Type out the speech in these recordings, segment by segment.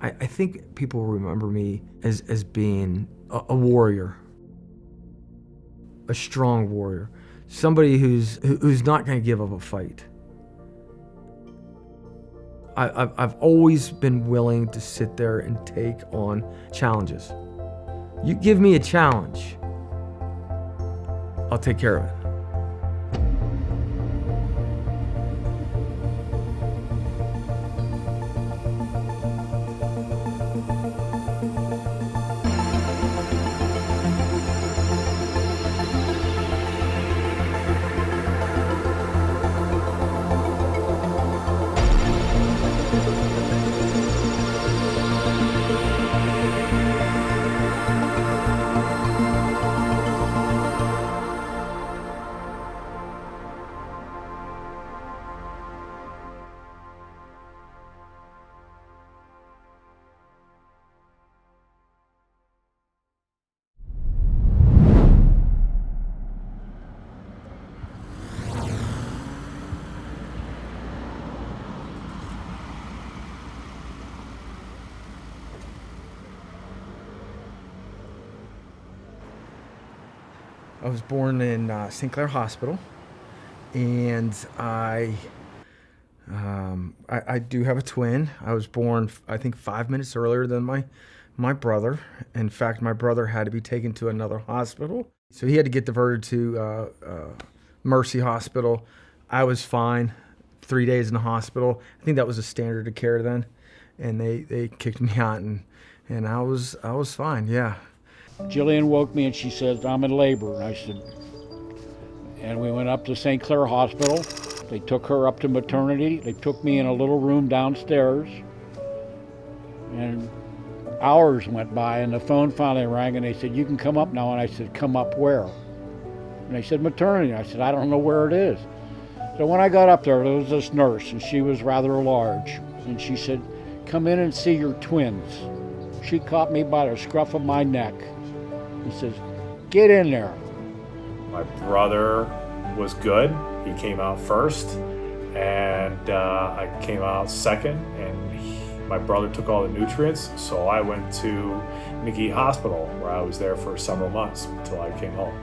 I think people remember me as being a warrior, a strong warrior, somebody who's not going to give up a fight. I've always been willing to sit there and take on challenges. You give me a challenge, I'll take care of it. I was born in St. Clair Hospital, and I do have a twin. I was born, I think, 5 minutes earlier than my brother. In fact, my brother had to be taken to another hospital, so he had to get diverted to Mercy Hospital. I was fine. 3 days in the hospital. I think that was a standard of care then, and they kicked me out, and I was fine. Yeah. Jillian woke me and she said, I'm in labor. And I said, and we went up to St. Clair Hospital. They took her up to maternity. They took me in a little room downstairs. And hours went by and the phone finally rang and they said, you can come up now. And I said, come up where? And they said, maternity. I said, I don't know where it is. So when I got up there was this nurse and she was rather large. And she said, come in and see your twins. She caught me by the scruff of my neck. He says, get in there. My brother was good. He came out first, and I came out second, and my brother took all the nutrients, so I went to McGee Hospital, where I was there for several months until I came home.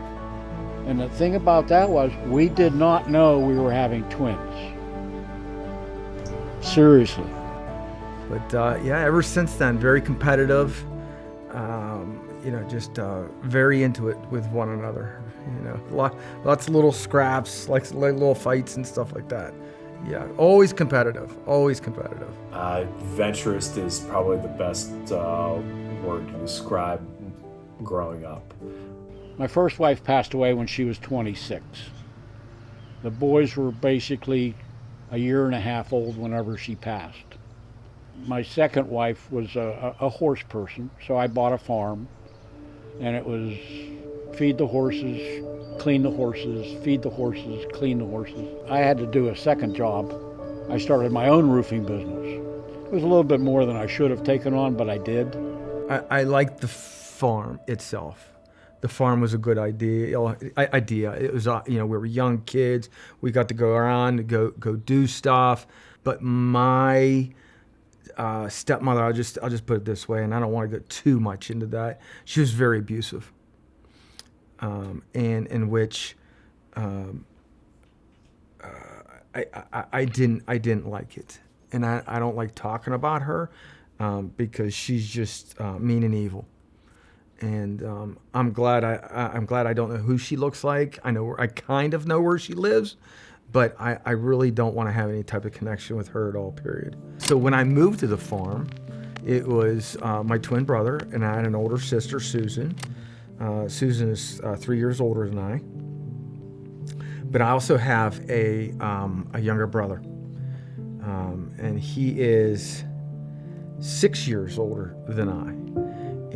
And the thing about that was, we did not know we were having twins. Seriously. But yeah, ever since then, very competitive. Just very into it with one another. Lots of little scraps, like little fights and stuff like that. Yeah, always competitive. Always competitive. Adventurous is probably the best word to describe growing up. My first wife passed away when she was 26. The boys were basically a year and a half old whenever she passed. My second wife was a horse person, so I bought a farm, and it was feed the horses, clean the horses, feed the horses, clean the horses. I had to do a second job. I started my own roofing business. It was a little bit more than I should have taken on, but I did. I liked the farm itself. The farm was a good idea. It was, we were young kids. We got to go around, go do stuff. But my stepmother, I'll just put it this way, and I don't want to go too much into that. She was very abusive, and in which I didn't like it, and I don't like talking about her because she's just mean and evil. And I'm glad I don't know who she looks like. I kind of know where she lives, but I really don't want to have any type of connection with her at all, period. So when I moved to the farm, it was my twin brother, and I had an older sister, Susan. Susan is 3 years older than I. But I also have a younger brother, and he is 6 years older than I.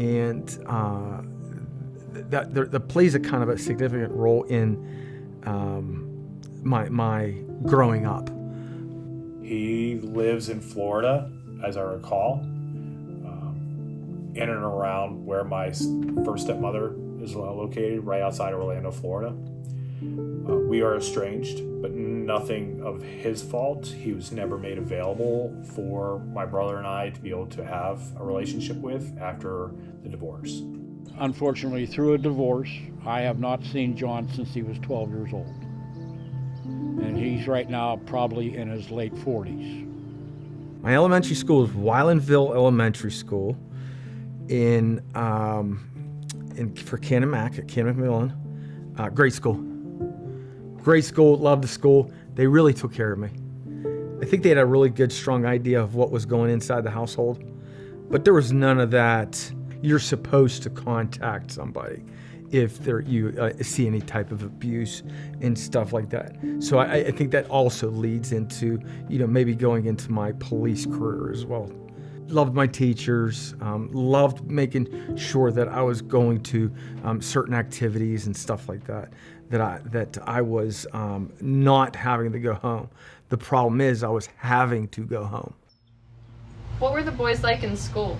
And that plays a kind of a significant role in my growing up. He lives in Florida, as I recall, in and around where my first stepmother is located, right outside of Orlando, Florida. We are estranged. but nothing of his fault. He was never made available for my brother and I to be able to have a relationship with after the divorce. Unfortunately, through a divorce, I have not seen John since he was 12 years old. And he's right now probably in his late 40s. My elementary school is Wylandville Elementary School for Kenbok at Kenbok Millen. Great school. Great school, loved the school. They really took care of me. I think they had a really good, strong idea of what was going inside the household, but there was none of that. You're supposed to contact somebody if you see any type of abuse and stuff like that. So I think that also leads into, maybe going into my police career as well. Loved my teachers, loved making sure that I was going to certain activities and stuff like that, that I was not having to go home. The problem is I was having to go home. What were the boys like in school?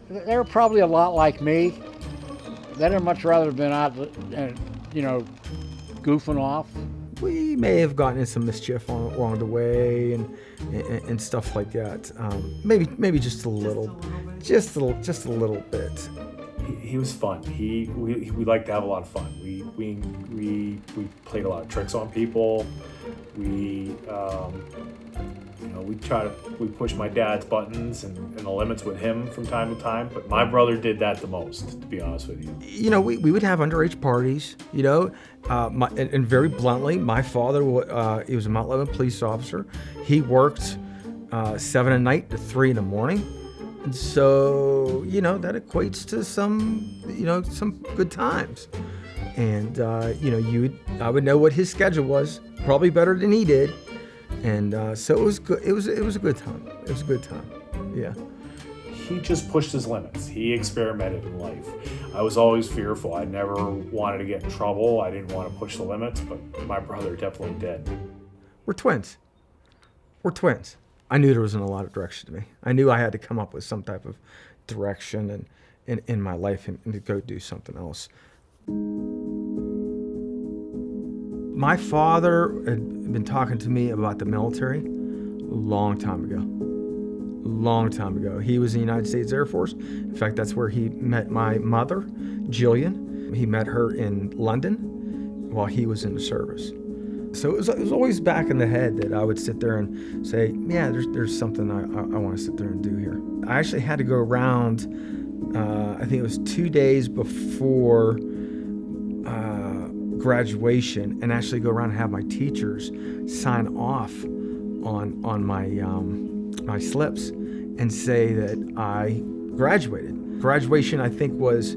They were probably a lot like me. They'd have much rather been out, goofing off. We may have gotten in some mischief along the way and stuff like that. Maybe just a little bit. He was fun. We liked to have a lot of fun. We played a lot of tricks on people. We pushed my dad's buttons and the limits with him from time to time. But my brother did that the most, to be honest with you. We would have underage parties. And very bluntly, my father he was a Mount Lebanon police officer. He worked 7 at night to 3 in the morning. And so, that equates to some good times. And, I would know what his schedule was, probably better than he did. And so it was good. It was a good time. It was a good time. Yeah. He just pushed his limits. He experimented in life. I was always fearful. I never wanted to get in trouble. I didn't want to push the limits, but my brother definitely did. We're twins. I knew there wasn't a lot of direction to me. I knew I had to come up with some type of direction in my life and to go do something else. My father had been talking to me about the military a long time ago. He was in the United States Air Force. In fact, that's where he met my mother, Jillian. He met her in London while he was in the service. So it was always back in the head that I would sit there and say, yeah, there's something I want to sit there and do here. I actually had to go around, I think it was 2 days before graduation, and actually go around and have my teachers sign off on my slips and say that I graduated. Graduation, I think, was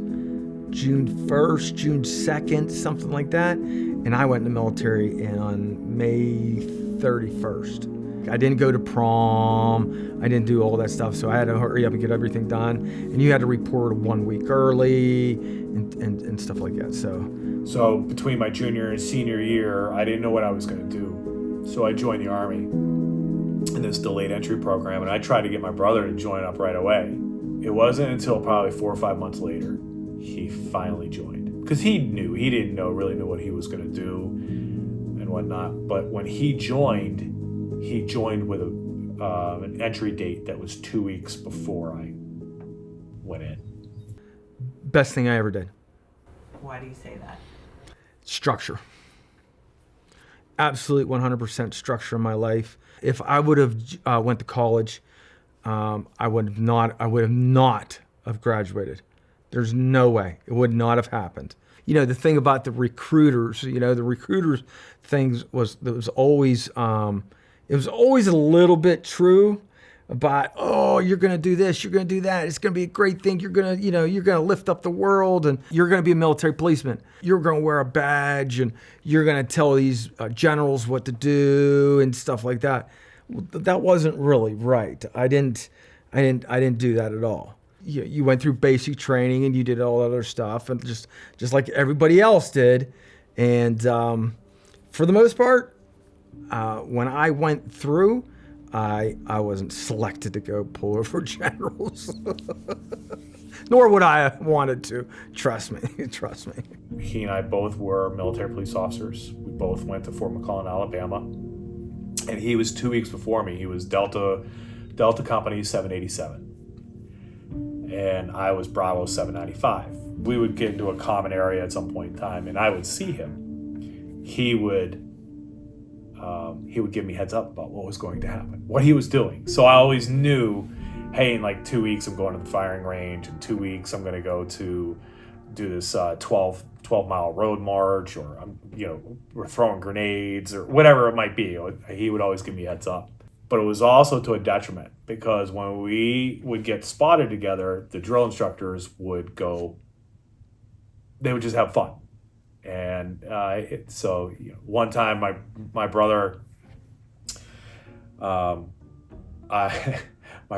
June 1st, June 2nd, something like that. And I went in the military on May 31st. I didn't go to prom. I didn't do all that stuff. So I had to hurry up and get everything done. And you had to report 1 week early and stuff like that. So between my junior and senior year, I didn't know what I was going to do. So I joined the Army in this delayed entry program, and I tried to get my brother to join up right away. It wasn't until probably 4 or 5 months later he finally joined, because he didn't really know what he was going to do and whatnot. But when he joined with an entry date that was 2 weeks before I went in. Best thing I ever did. Why do you say that? Structure. Absolute 100% structure in my life. If I would have went to college, I would not have graduated. There's no way. It would not have happened. The thing about the recruiters, the recruiters things was always a little bit true about, oh, you're going to do this, you're going to do that. It's going to be a great thing. You're going to, you're going to lift up the world, and you're going to be a military policeman. You're going to wear a badge, and you're going to tell these generals what to do and stuff like that. That wasn't really right. I didn't do that at all. You went through basic training and you did all that other stuff, and just like everybody else did. And for the most part, when I went through, I wasn't selected to go pull over generals. Nor would I have wanted to. Trust me. Trust me. He and I both were military police officers. We both went to Fort McClellan, Alabama. And he was 2 weeks before me. He was Delta Company 787. And I was Bravo 795. We would get into a common area at some point in time, and I would see him. He would give me heads up about what was going to happen, what he was doing. So I always knew, hey, in like 2 weeks I'm going to the firing range. In 2 weeks I'm going to go to do this 12-mile road march, or we're throwing grenades or whatever it might be. He would always give me heads up. But it was also to a detriment, because when we would get spotted together, the drill instructors would they would just have fun. And so one time my brother, my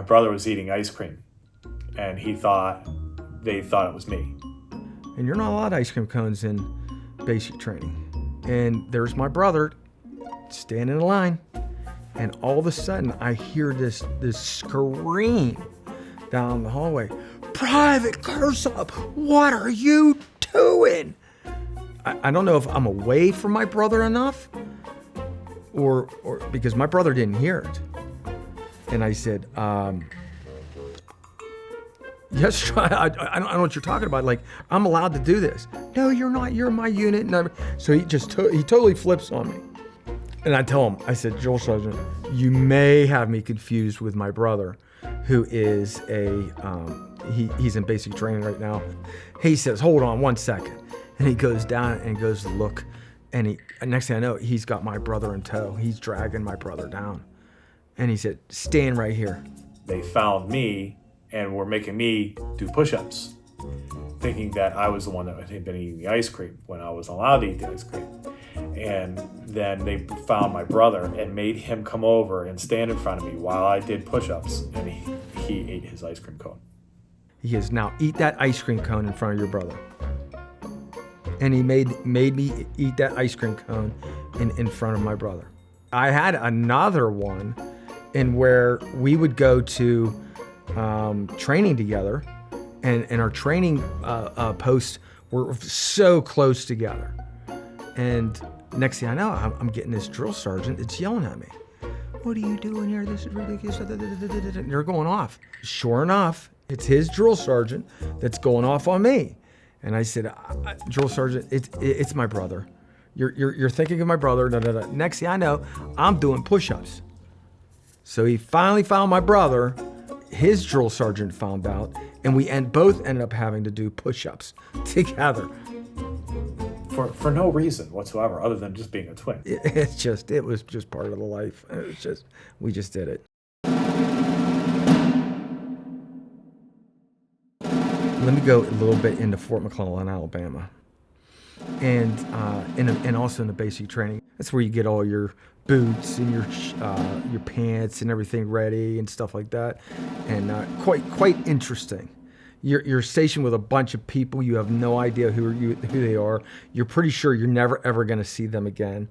brother was eating ice cream, and they thought it was me. And you're not allowed ice cream cones in basic training. And there's my brother standing in line, and all of a sudden I hear this scream down the hallway. Private Kirsopp, what are you doing? I don't know if I'm away from my brother enough, or because my brother didn't hear it. And I said, yes, I don't know what you're talking about. Like, I'm allowed to do this. No, you're not. You're my unit. So he totally flips on me. And I tell him, I said, Drill Sergeant, you may have me confused with my brother, who is he's in basic training right now. He says, hold on 1 second. And he goes down and goes to look. And next thing I know, he's got my brother in tow. He's dragging my brother down. And he said, stand right here. They found me and were making me do push-ups, thinking that I was the one that had been eating the ice cream when I was allowed to eat the ice cream. And then they found my brother and made him come over and stand in front of me while I did push-ups, and he ate his ice cream cone. He says, now eat that ice cream cone in front of your brother. And he made me eat that ice cream cone in front of my brother. I had another one in where we would go to training together, and our training posts were so close together. And next thing I know, I'm getting this drill sergeant that's yelling at me. What are you doing here? This is ridiculous. And they're going off. Sure enough, it's his drill sergeant that's going off on me. And I said, drill sergeant, it's my brother. You're thinking of my brother. Next thing I know, I'm doing push-ups. So he finally found my brother. His drill sergeant found out, and we both ended up having to do push-ups together. For no reason whatsoever, other than just being a twin. It was just part of the life. We just did it. Let me go a little bit into Fort McClellan, Alabama, and also in the basic training. That's where you get all your boots and your pants and everything ready and stuff like that, and quite interesting. You're stationed with a bunch of people. You have no idea who they are. You're pretty sure you're never ever going to see them again.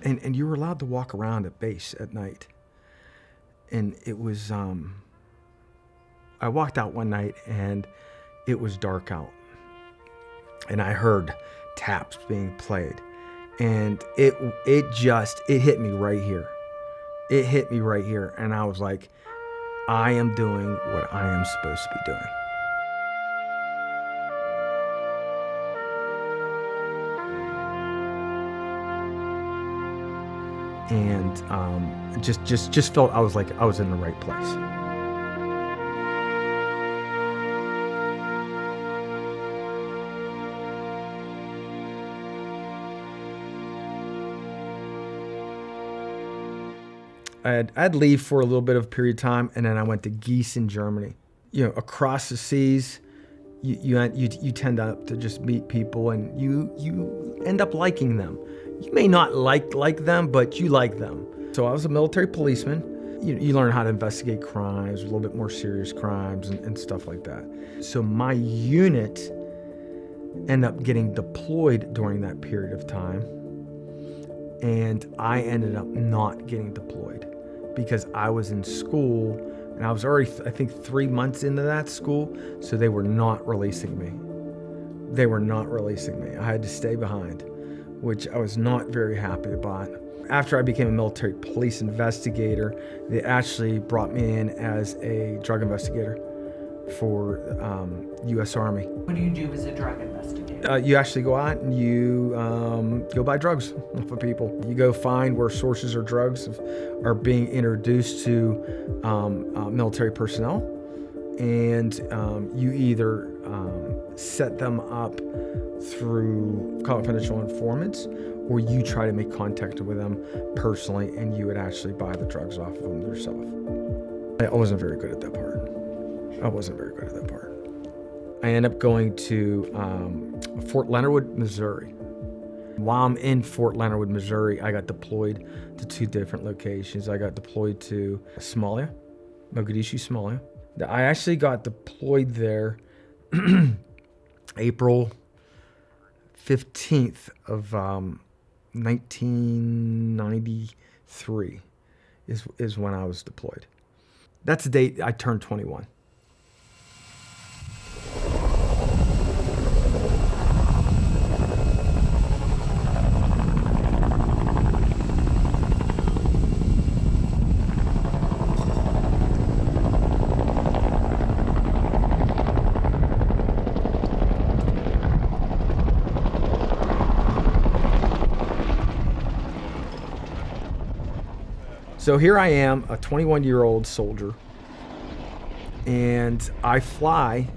And you were allowed to walk around at base at night. And it was I walked out one night and it was dark out. And I heard taps being played. And it hit me right here. It hit me right here. And I was like, I am doing what I am supposed to be doing. And just felt I was like I was in the right place. I'd leave for a little bit of a period of time, and then I went to Gießen, Germany. Across the seas, you tend to just meet people, and you end up liking them. You may not like them, but you like them. So I was a military policeman. You learn how to investigate crimes, a little bit more serious crimes and stuff like that. So my unit ended up getting deployed during that period of time, and I ended up not getting deployed because I was in school And I was already, I think, 3 months into that school, so they were not releasing me. They were not releasing me. I had to stay behind, which I was not very happy about. After I became a military police investigator, they actually brought me in as a drug investigator for U.S. Army. What do you do as a drug investigator? You actually go out and you go buy drugs for people. You go find where sources of drugs are being introduced to military personnel, and you either set them up through confidential informants, or you try to make contact with them personally, and you would actually buy the drugs off of them yourself. I wasn't very good at that part. I ended up going to Fort Leonard Wood, Missouri. While I'm in Fort Leonard Wood, Missouri, I got deployed to 2 different locations. I got deployed to Somalia, Mogadishu, Somalia. I actually got deployed there April 15th of 1993 is when I was deployed. That's the date I turned 21. So here I am, a 21-year-old soldier, and I fly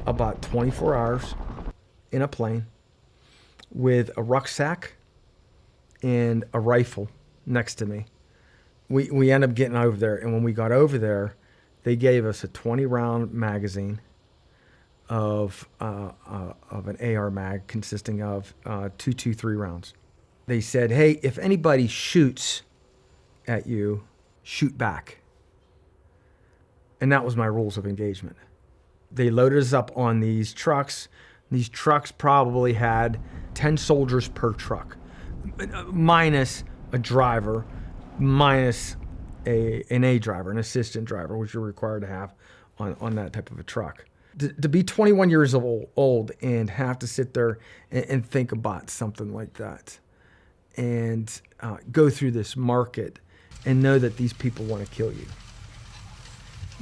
about 24 hours in a plane with a rucksack and a rifle next to me. We end up getting over there, and when we got over there, they gave us a 20-round magazine of an AR mag consisting of 223 rounds. They said, hey, if anybody shoots at you, shoot back. And that was my rules of engagement. They loaded us up on these trucks. These trucks probably had 10 soldiers per truck, minus a driver, minus an driver, an assistant driver, which you're required to have on that type of a truck. To be 21 years old and have to sit there and think about something like that, and go through this market and know that these people want to kill you.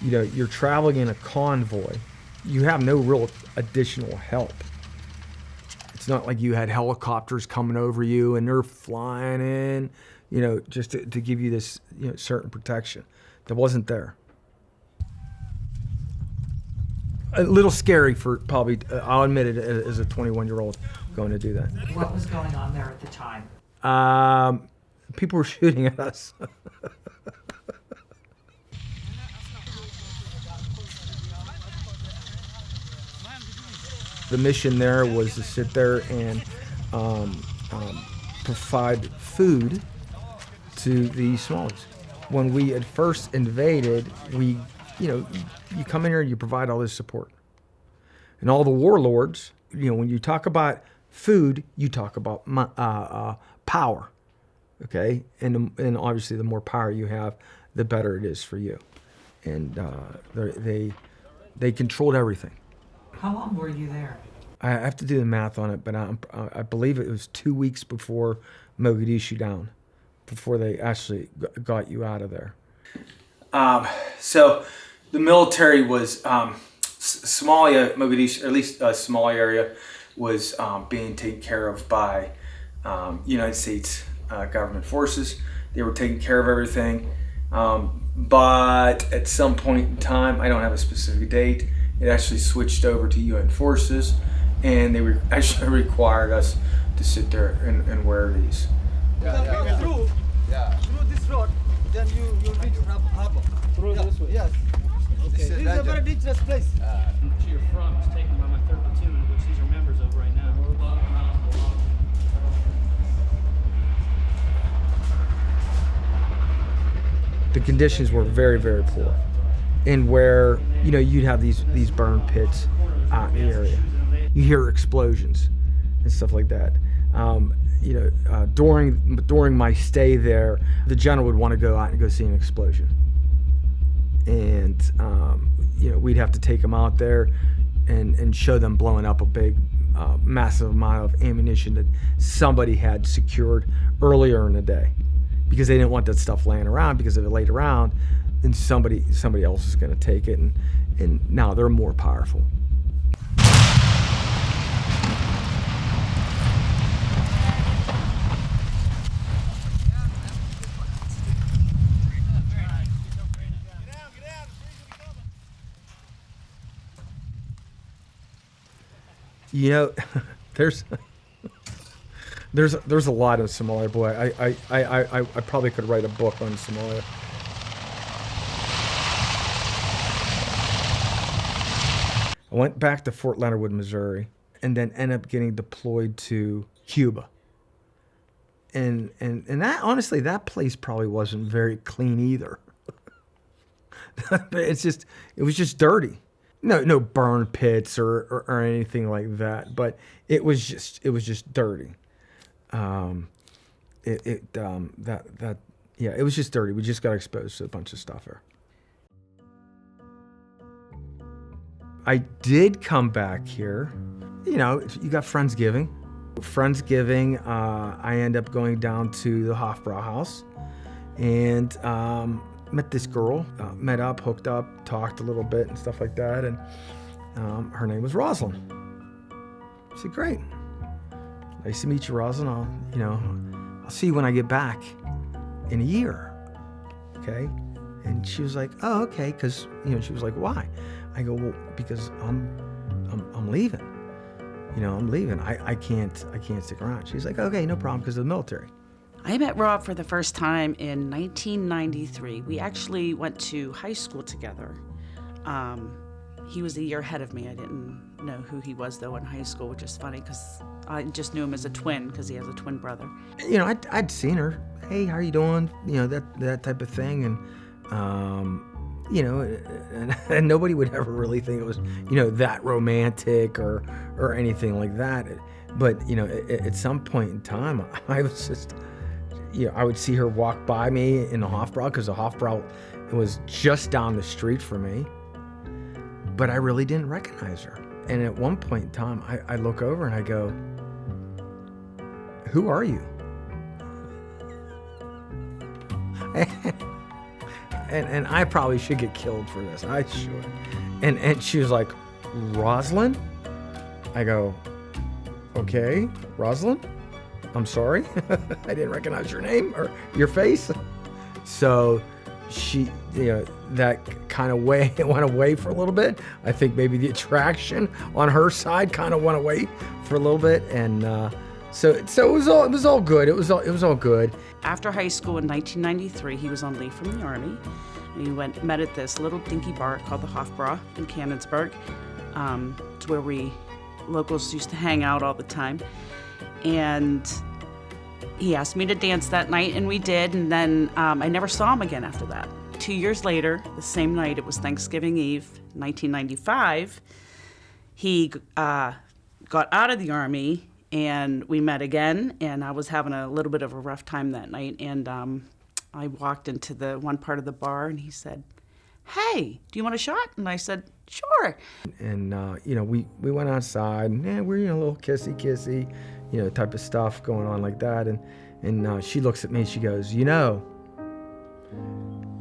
You know, you're traveling in a convoy. You have no real additional help. It's not like you had helicopters coming over you and they're flying in, you know, just to give you this, you know, certain protection. That wasn't there. A little scary for probably, I'll admit it, as a 21-year-old going to do that. What was going on there at the time? People were shooting at us. The mission there was to sit there and provide food to the Somalis. When we had first invaded, you come in here and you provide all this support. And all the warlords, when you talk about food, you talk about power. Okay, and obviously the more power you have, the better it is for you. And they controlled everything. How long were you there? I have to do the math on it, but I believe it was 2 weeks before Mogadishu down, before they actually got you out of there. So the military was Somalia, Mogadishu, or at least Somalia area, was being taken care of by United States government forces. They were taking care of everything, but at some point in time, I don't have a specific date, it actually switched over to UN forces, and they actually required us to sit there and wear these. Through this road, then you reach harbor. Through this way? Yes. Okay. This is a very dangerous place. To your front was taken by my 3rd platoon, which these are members of right now. The conditions were very, very poor, and where you'd have these burn pits out in the area. You hear explosions and stuff like that. During my stay there, the general would want to go out and go see an explosion. and we'd have to take them out there and show them blowing up a big, massive amount of ammunition that somebody had secured earlier in the day, because they didn't want that stuff laying around, because if it laid around, then somebody else is going to take it, and now they're more powerful. There's a lot of Somalia, boy. I probably could write a book on Somalia. I went back to Fort Leonard Wood, Missouri, and then ended up getting deployed to Cuba. And that, honestly, that place probably wasn't very clean either. It was just dirty. No burn pits or anything like that, but it was just dirty. It was just dirty. We just got exposed to a bunch of stuff there. I did come back here. You got Friendsgiving. I end up going down to the Hofbrau house and met this girl, met up, hooked up, talked a little bit and stuff like that, and her name was Rosalind. I said, great. Nice to meet you, Rosalind. I'll see you when I get back in a year, okay? And she was like, oh, okay, because, she was like, why? I go, well, because I'm leaving. I'm leaving. I can't stick around. She's like, okay, no problem, because of the military. I met Rob for the first time in 1993. We actually went to high school together. He was a year ahead of me. I didn't know who he was, though, in high school, which is funny because I just knew him as a twin because he has a twin brother. I'd seen her. Hey, how you doing? That type of thing. And, and nobody would ever really think it was, that romantic or anything like that. But, at some point in time, I was just... I would see her walk by me in the Hofbrau, because the Hofbrau was just down the street from me, but I really didn't recognize her. And at one point in time, I look over and I go, who are you? and I probably should get killed for this. I should. And she was like, Rosalind? I go, okay, Rosalind? I'm sorry, I didn't recognize your name or your face. So she, that kind of went away for a little bit. I think maybe the attraction on her side kind of went away for a little bit, and so it was all good. It was all good. After high school in 1993, he was on leave from the Army, and he met at this little dinky bar called the Hofbrau in Canonsburg. It's where we locals used to hang out all the time. And he asked me to dance that night, and we did, and then I never saw him again after that. 2 years later, the same night, it was Thanksgiving Eve, 1995, he got out of the Army, and we met again, and I was having a little bit of a rough time that night, and I walked into the one part of the bar, and he said, hey, do you want a shot? And I said, sure. And, we went outside, and we're, a little kissy, type of stuff going on like that. And she looks at me, she goes, you're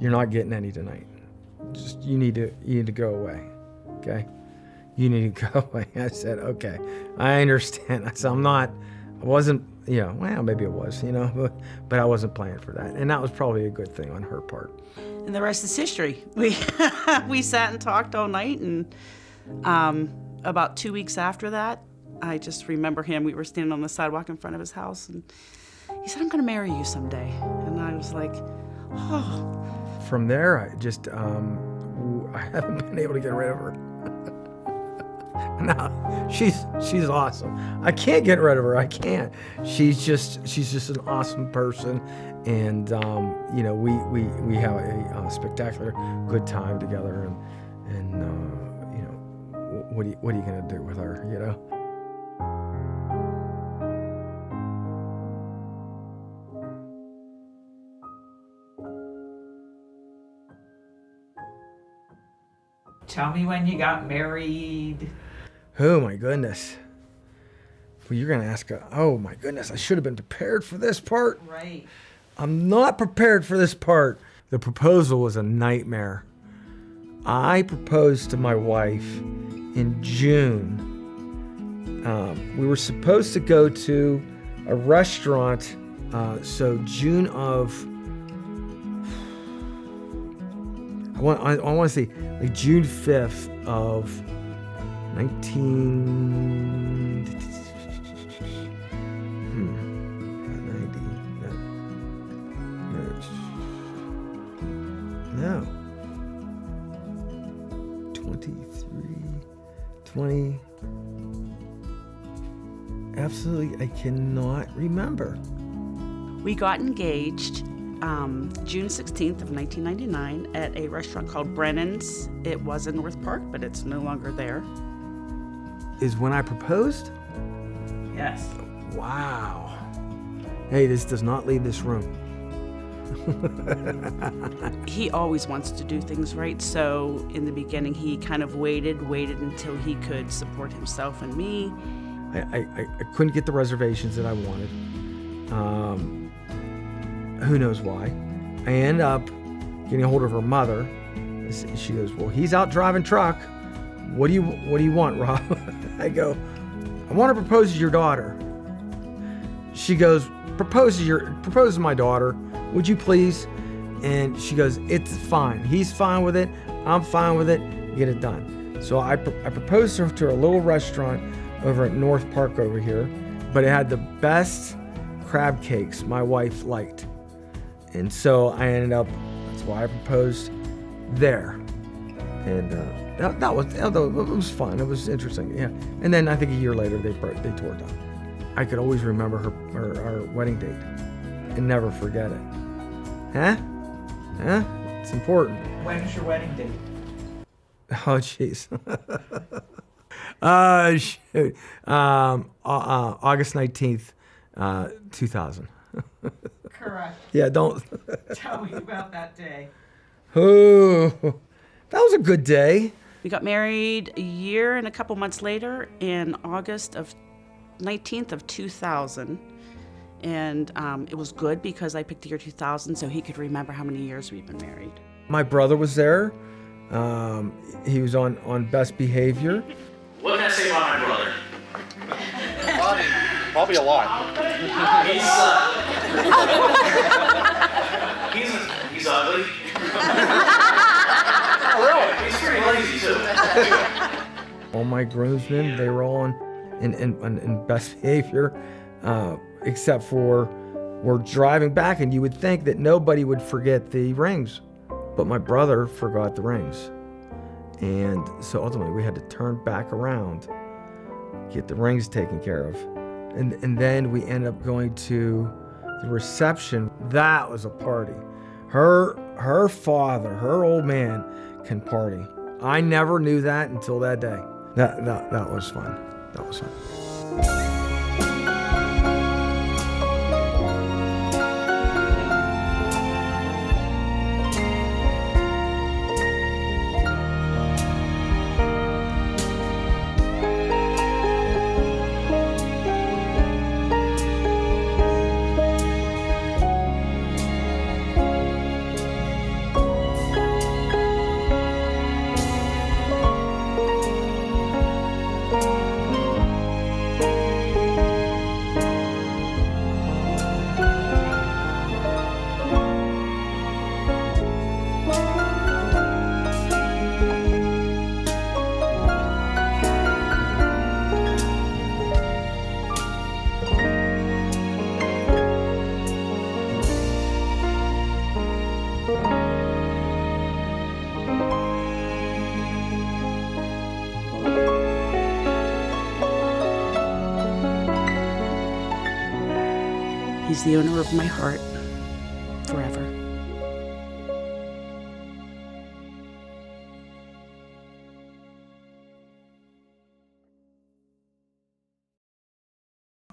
not getting any tonight. Just, you need to go away, okay? You need to go away. I said, okay, I understand. I said, I wasn't, well, maybe it was, but I wasn't playing for that. And that was probably a good thing on her part. And the rest is history. We sat and talked all night, and about 2 weeks after that, I just remember him. We were standing on the sidewalk in front of his house, and he said, I'm going to marry you someday. And I was like, oh. From there, I just, I haven't been able to get rid of her. No, she's awesome. I can't get rid of her. I can't. She's just an awesome person, and we have a spectacular good time together. And what are you gonna do with her? Tell me when you got married. Oh my goodness. Well, you're gonna ask. Oh my goodness, I should have been prepared for this part. Right. I'm not prepared for this part. The proposal was a nightmare. I proposed to my wife in June. We were supposed to go to a restaurant. So June of, I want to say like June 5th of 90, no, 23, 20, absolutely, I cannot remember. We got engaged June 16th of 1999 at a restaurant called Brennan's. It was in North Park, but it's no longer there. Is when I proposed? Yes. Wow. Hey, this does not leave this room. He always wants to do things right, so in the beginning he kind of waited until he could support himself and me. I couldn't get the reservations that I wanted. Who knows why. I end up getting a hold of her mother. She goes, well, he's out driving truck. What do you want, Rob? I go, I want to propose to your daughter. She goes, propose to my daughter. Would you please? And she goes, it's fine. He's fine with it. I'm fine with it. Get it done. So I proposed to her to a little restaurant over at North Park over here, but it had the best crab cakes my wife liked. And so I ended up, that's why I proposed there. And that was fun. It was interesting, yeah. And then I think a year later they tore it down. I could always remember our wedding date and never forget it. Huh? It's important. When's your wedding date? Oh, jeez. Shoot. August 19th, 2000. Correct. Yeah, don't. Tell me about that day. Oh, that was a good day. We got married a year and a couple months later in August of 19th of 2000. And it was good because I picked the year 2000 so he could remember how many years we've been married. My brother was there. He was on best behavior. What can I say about my brother? Probably a lot. He's ugly. Oh, really? He's pretty lazy too. All my groomsmen, they were all in best behavior, except for we're driving back, and you would think that nobody would forget the rings, but my brother forgot the rings, and so ultimately we had to turn back around, get the rings taken care of, and then we ended up going to the reception. That was a party. Her father, her old man, can party. I never knew that until that day. That was fun. That was fun. He's the owner of my heart forever.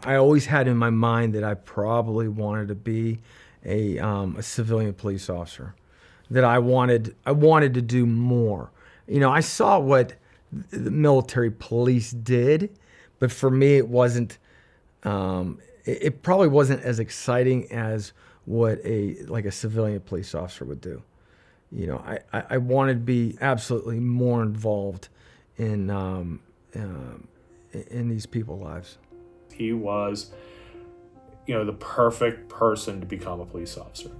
I always had in my mind that I probably wanted to be a civilian police officer, that I wanted to do more. I saw what the military police did, but for me, it wasn't. It probably wasn't as exciting as what a civilian police officer would do. I wanted to be absolutely more involved in these people's lives. He was, the perfect person to become a police officer.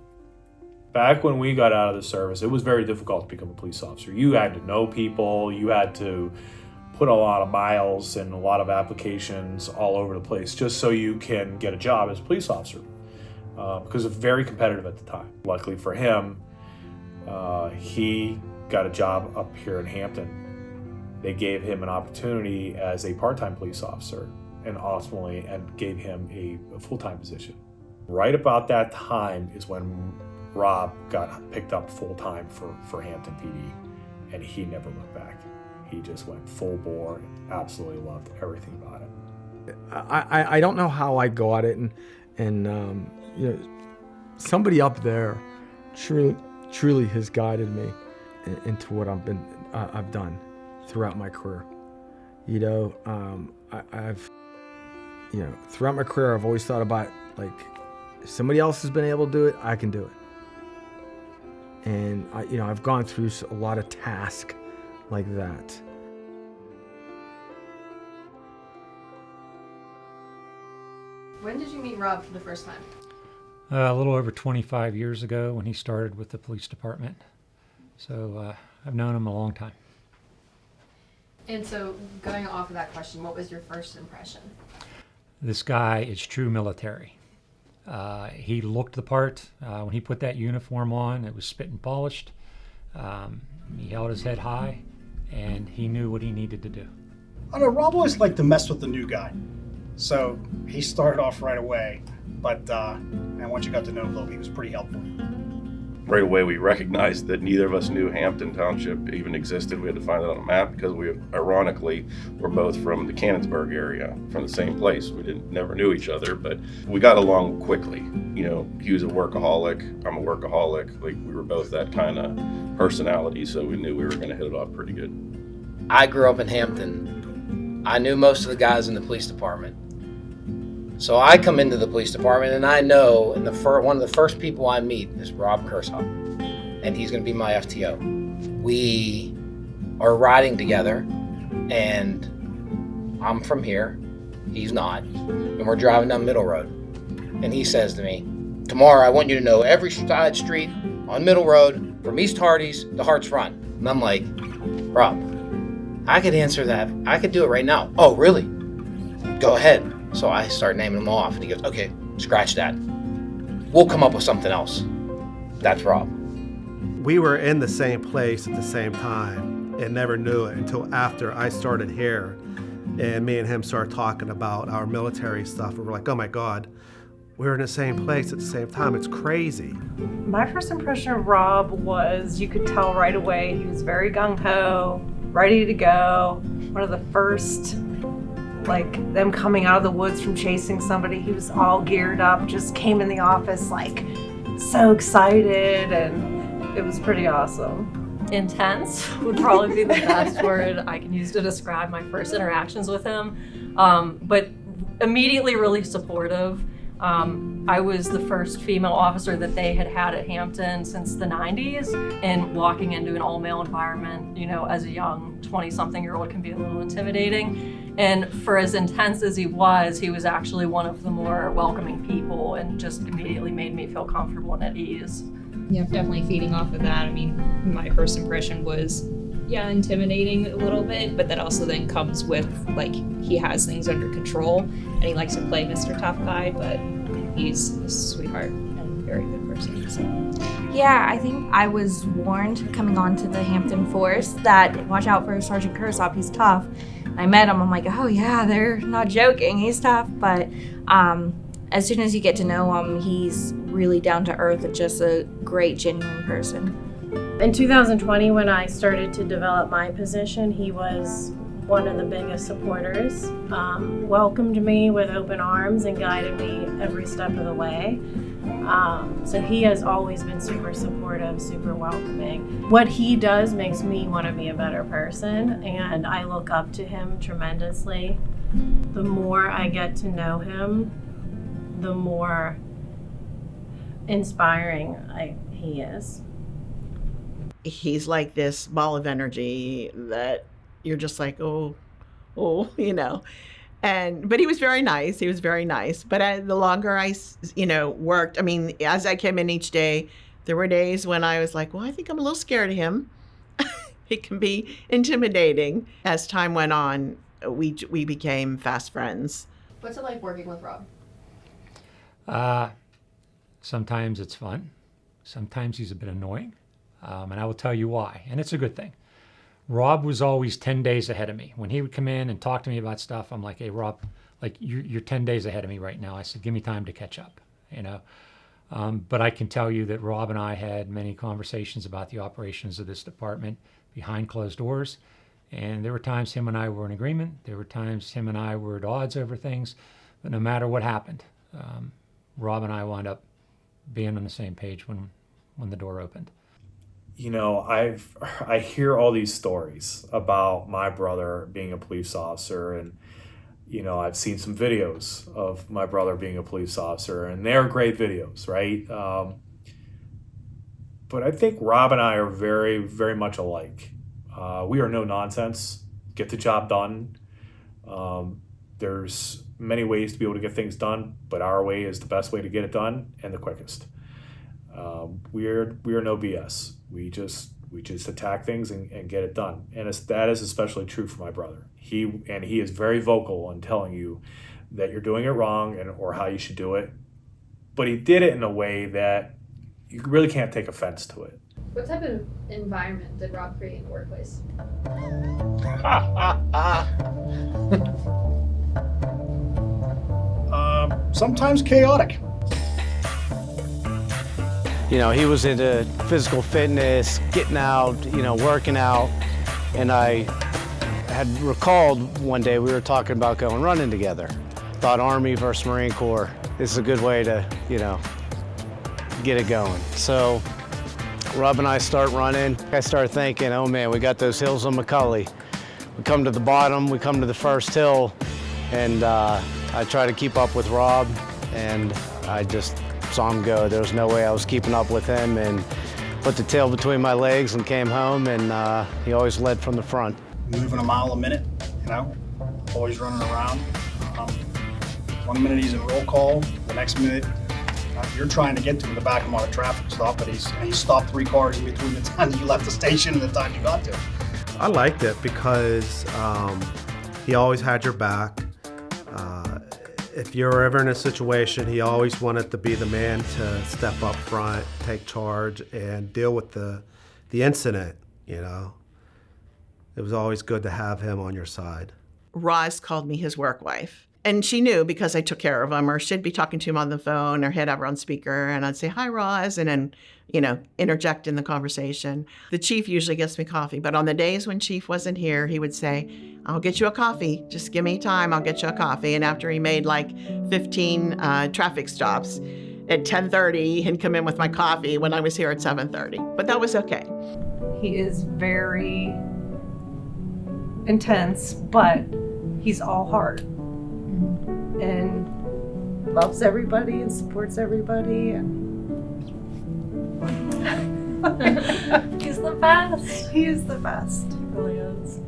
Back when we got out of the service, it was very difficult to become a police officer. You had to know people, you had to put a lot of miles and a lot of applications all over the place just so you can get a job as a police officer, because it's very competitive at the time. Luckily for him, he got a job up here in Hampton. They gave him an opportunity as a part-time police officer and ultimately gave him a full-time position. Right about that time is when Rob got picked up full-time for Hampton PD, and he never looked back. He just went full bore and absolutely loved everything about it. I don't know how I got it, and somebody up there truly has guided me into what I've done throughout my career. I've throughout my career, I've always thought about, like, if somebody else has been able to do it, I can do it. And I've gone through a lot of tasks like that. When did you meet Rob for the first time? A little over 25 years ago when he started with the police department. So I've known him a long time. And so, going off of that question, what was your first impression? This guy is true military. He looked the part. When he put that uniform on, it was spit and polished. He held his head high, and he knew what he needed to do. I know Rob always liked to mess with the new guy. So he started off right away, but and once you got to know him a little, he was pretty helpful. Right away, we recognized that neither of us knew Hampton Township even existed. We had to find it on a map because we, ironically, were both from the Canonsburg area, from the same place. We never knew each other, but we got along quickly. He was a workaholic, I'm a workaholic. We were both that kind of personality, so we knew we were going to hit it off pretty good. I grew up in Hampton. I knew most of the guys in the police department. So I come into the police department, and I know one of the first people I meet is Rob Kirsopp, and he's going to be my FTO. We are riding together, and I'm from here, he's not, and we're driving down Middle Road, and he says to me, "Tomorrow I want you to know every side street on Middle Road from East Hardee's to Hart's Front." And I'm like, "Rob, I could answer that. I could do it right now." "Oh, really? Go ahead." So I start naming them off, and he goes, "Okay, scratch that. We'll come up with something else." That's Rob. We were in the same place at the same time and never knew it until after I started here, and me and him started talking about our military stuff, and we're like, oh my God, we're in the same place at the same time. It's crazy. My first impression of Rob was, you could tell right away, he was very gung-ho, ready to go. One of the first, them coming out of the woods from chasing somebody, he was all geared up, just came in the office so excited, and it was pretty awesome. Intense would probably be the best word I can use to describe my first interactions with him, but immediately really supportive. I was the first female officer that they had at Hampton since the 90s, and walking into an all-male environment, as a young 20-something-year-old can be a little intimidating. And for as intense as he was actually one of the more welcoming people, and just immediately made me feel comfortable and at ease. Yeah, definitely feeding off of that. I mean, my first impression was, intimidating a little bit, but that also then comes with, he has things under control, and he likes to play Mr. Tough Guy, but he's a sweetheart and very good person. So. Yeah, I think I was warned coming onto the Hampton force that watch out for Sergeant Kirsopp, he's tough. I met him, I'm like, oh yeah, they're not joking, he's tough, but as soon as you get to know him, he's really down to earth and just a great, genuine person. In 2020, when I started to develop my position, he was one of the biggest supporters, welcomed me with open arms and guided me every step of the way. So he has always been super supportive, super welcoming. What he does makes me want to be a better person, and I look up to him tremendously. The more I get to know him, the more inspiring he is. He's like this ball of energy that you're just like, oh, you know. But he was very nice. He was very nice. But the longer I, worked, I mean, as I came in each day, there were days when I was like, well, I think I'm a little scared of him. He can be intimidating. As time went on, we became fast friends. What's it like working with Rob? Sometimes it's fun. Sometimes he's a bit annoying. And I will tell you why. And it's a good thing. Rob was always 10 days ahead of me. When he would come in and talk to me about stuff, I'm like, hey, Rob, like you're 10 days ahead of me right now. I said, give me time to catch up, But I can tell you that Rob and I had many conversations about the operations of this department behind closed doors. And there were times him and I were in agreement. There were times him and I were at odds over things. But no matter what happened, Rob and I wound up being on the same page when the door opened. I hear all these stories about my brother being a police officer, and I've seen some videos of my brother being a police officer, and they're great videos, right? But I think Rob and I are very, very much alike. We are no nonsense, get the job done. There's many ways to be able to get things done, but our way is the best way to get it done and the quickest. We are no BS. We just attack things and get it done. And that is especially true for my brother. He is very vocal in telling you that you're doing it wrong or how you should do it. But he did it in a way that you really can't take offense to it. What type of environment did Rob create in the workplace? Sometimes chaotic. He was into physical fitness, getting out, working out. And I had recalled one day we were talking about going running together. Thought Army versus Marine Corps, this is a good way to, get it going. So Rob and I start running. I start thinking, oh man, we got those hills on Mulcahy. We come to the bottom, we come to the first hill, and I try to keep up with Rob, and I just saw him go. There was no way I was keeping up with him, and put the tail between my legs and came home, and he always led from the front. Moving a mile a minute, always running around. 1 minute he's in roll call, the next minute you're trying to get to him to back him on a traffic stop, but he stopped 3 cars in between the time that you left the station and the time you got to him. I liked it because he always had your back. If you were ever in a situation, he always wanted to be the man to step up front, take charge, and deal with the incident, It was always good to have him on your side. Roz called me his work wife. And she knew because I took care of him, or she'd be talking to him on the phone, or he'd have her on speaker, and I'd say, hi, Roz, and then, interject in the conversation. The chief usually gets me coffee, but on the days when chief wasn't here, he would say, I'll get you a coffee. Just give me time, I'll get you a coffee. And after he made like 15 traffic stops, at 10:30, he'd come in with my coffee when I was here at 7:30. But that was okay. He is very intense, but he's all heart. And loves everybody and supports everybody, and He's the best. He is the best. He really is.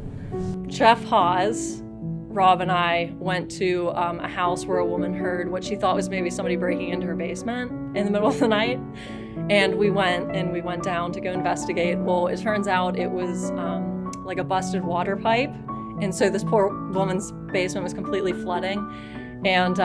Jeff Hawes, Rob and I went to a house where a woman heard what she thought was maybe somebody breaking into her basement in the middle of the night. And we went down to go investigate. Well, it turns out it was like a busted water pipe. And so this poor woman's basement was completely flooding. And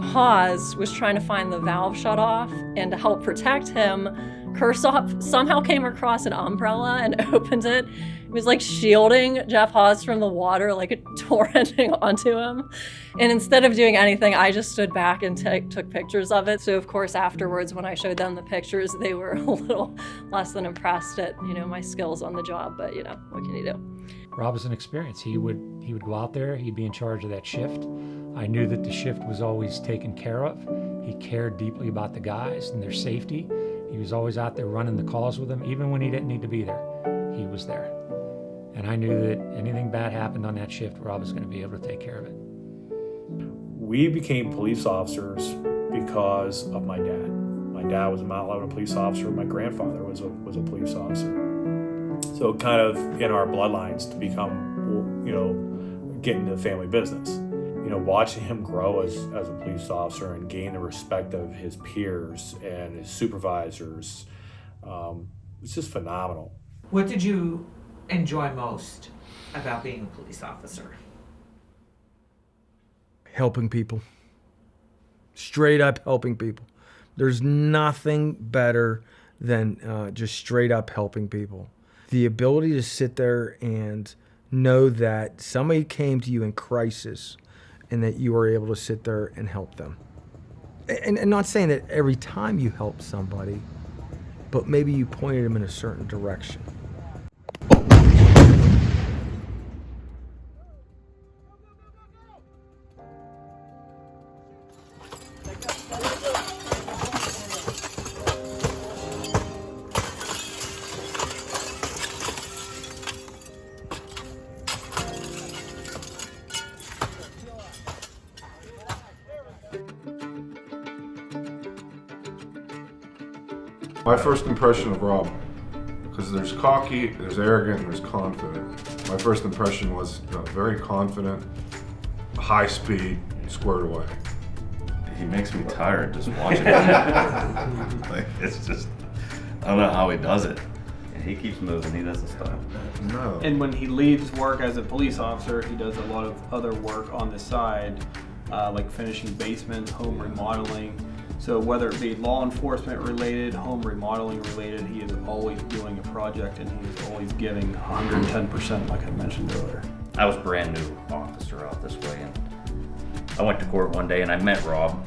Hawes was trying to find the valve shut off, and to help protect him, Kirsopp somehow came across an umbrella and opened it. It was like shielding Jeff Hawes from the water, like it torrenting onto him. And instead of doing anything, I just stood back and took pictures of it. So of course afterwards, when I showed them the pictures, they were a little less than impressed at my skills on the job. But what can you do? Rob was an experience. He would go out there. He'd be in charge of that shift. I knew that the shift was always taken care of. He cared deeply about the guys and their safety. He was always out there running the calls with them, even when he didn't need to be there. He was there. And I knew that anything bad happened on that shift, Rob was going to be able to take care of it. We became police officers because of my dad. My dad was a Mount Lebanon police officer. My grandfather was a police officer. So kind of in our bloodlines to become, get into the family business. Watching him grow as a police officer and gain the respect of his peers and his supervisors, it's just phenomenal. What did you enjoy most about being a police officer? Helping people. Straight up helping people. There's nothing better than just straight up helping people. The ability to sit there and know that somebody came to you in crisis and that you were able to sit there and help them. And not saying that every time you help somebody, but maybe you pointed them in a certain direction. My first impression of Rob, because there's cocky, there's arrogant, and there's confident. My first impression was very confident, high speed, squared away. He makes me tired just watching him. Like, it's just, I don't know how he does it. Yeah, he keeps moving, he doesn't stop. No. And when he leaves work as a police officer, he does a lot of other work on the side, like finishing basements, home remodeling. So whether it be law enforcement related, home remodeling related, he is always doing a project and he is always giving 110% like I mentioned earlier. I was a brand new officer out this way, and I went to court one day and I met Rob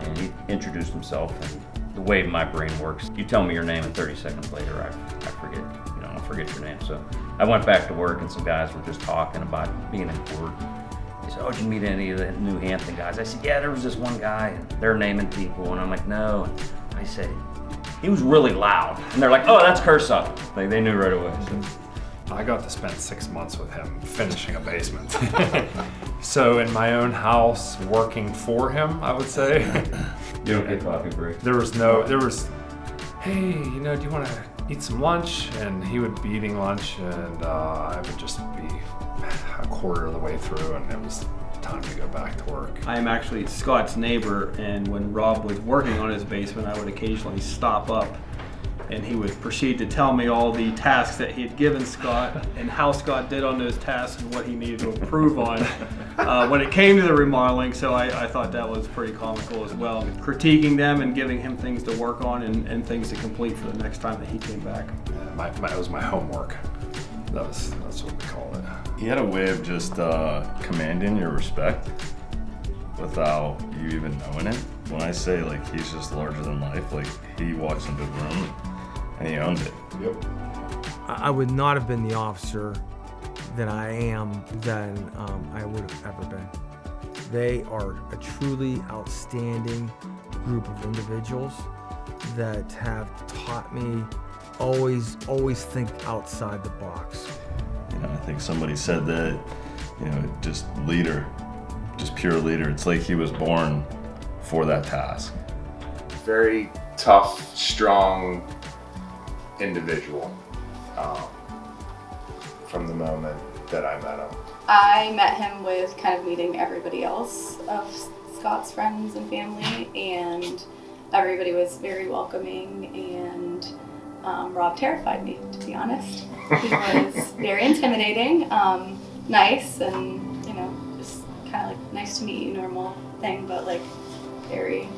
and he introduced himself, and the way my brain works, you tell me your name and 30 seconds later I forget, I forget your name. So I went back to work and some guys were just talking about being in court. He said, "Oh, did you meet any of the New Hampton guys?" I said, "Yeah, there was this one guy, and they're naming people." And I'm like, "No." And I said, he was really loud. And they're like, "Oh, that's Kirsopp." Like, they knew right away. So. I got to spend 6 months with him finishing a basement. So in my own house, working for him, I would say. You don't get coffee break. There was, hey, do you want to eat some lunch? And he would be eating lunch, and I would just be a quarter of the way through, and it was time to go back to work. I am actually Scott's neighbor, and when Rob was working on his basement, I would occasionally stop up and he would proceed to tell me all the tasks that he had given Scott and how Scott did on those tasks and what he needed to improve on when it came to the remodeling. So I thought that was pretty comical as well, critiquing them and giving him things to work on and things to complete for the next time that he came back. It was my homework. That's what we call it. He had a way of just commanding your respect without you even knowing it. When I say he's just larger than life, he walks into the room and he owns it. Yep. I would not have been the officer that I am than I would have ever been. They are a truly outstanding group of individuals that have taught me always think outside the box. I think somebody said that, just leader, just pure leader. It's like he was born for that task. Very tough, strong individual from the moment that I met him. I met him with kind of meeting everybody else of Scott's friends and family, and everybody was very welcoming, and Rob terrified me, to be honest. He was very intimidating, nice, and just kind of nice to meet you, normal thing, but very,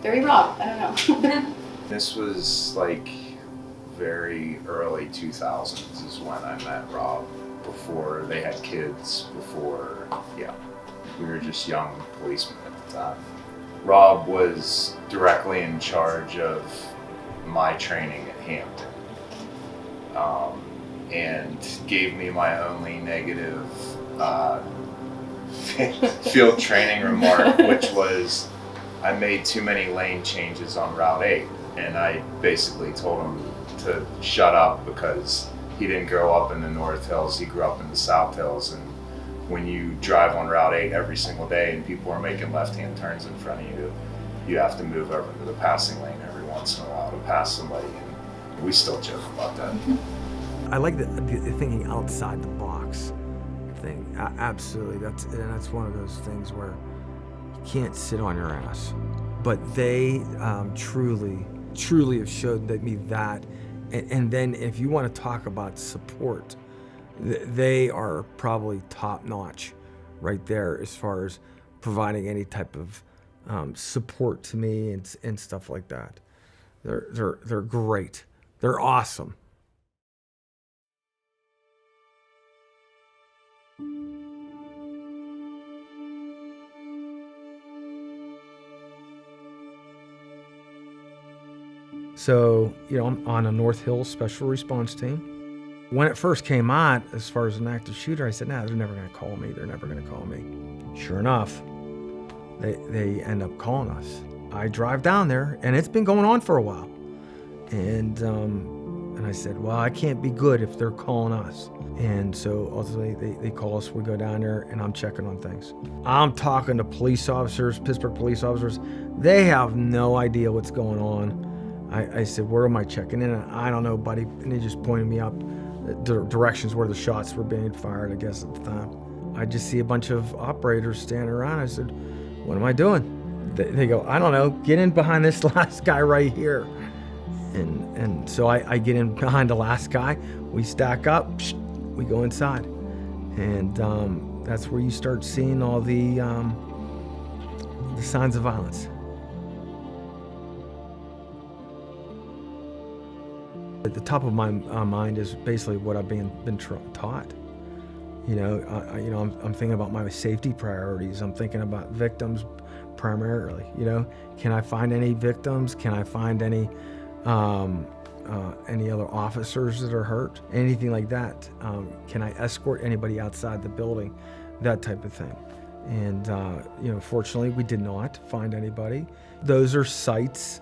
very Rob. I don't know. This was very early 2000s is when I met Rob. Before they had kids, we were just young policemen at the time. Rob was directly in charge of my training at Hampton, and gave me my only negative field training remark, which was I made too many lane changes on Route 8, and I basically told him to shut up because he didn't grow up in the North Hills, he grew up in the South Hills. And when you drive on Route 8 every single day and people are making left-hand turns in front of you, you have to move over to the passing lane every once in a while to pass somebody, and we still joke about that. I like the thinking outside the box thing. Absolutely, that's one of those things where you can't sit on your ass. But they truly have showed me that. And then if you want to talk about support, they are probably top notch right there as far as providing any type of support to me and stuff like that. They're great. They're awesome. So, I'm on a North Hills Special Response Team. When it first came out, as far as an active shooter, I said, nah, they're never going to call me. They're never going to call me. Sure enough, they end up calling us. I drive down there, and it's been going on for a while. And I said, well, I can't be good if they're calling us. And so ultimately, they call us. We go down there, and I'm checking on things. I'm talking to police officers, Pittsburgh police officers. They have no idea what's going on. I said, where am I checking in? I don't know, buddy. And they just pointed me up directions where the shots were being fired, I guess, at the time. I just see a bunch of operators standing around. I said, what am I doing? They go, I don't know, get in behind this last guy right here. And so I get in behind the last guy. We stack up, we go inside. And that's where you start seeing all the signs of violence. At the top of my mind is basically what I've been taught. I'm thinking about my safety priorities. I'm thinking about victims primarily. Can I find any victims? Can I find any other officers that are hurt? Anything like that? Can I escort anybody outside the building? That type of thing. And fortunately, we did not find anybody. Those are sights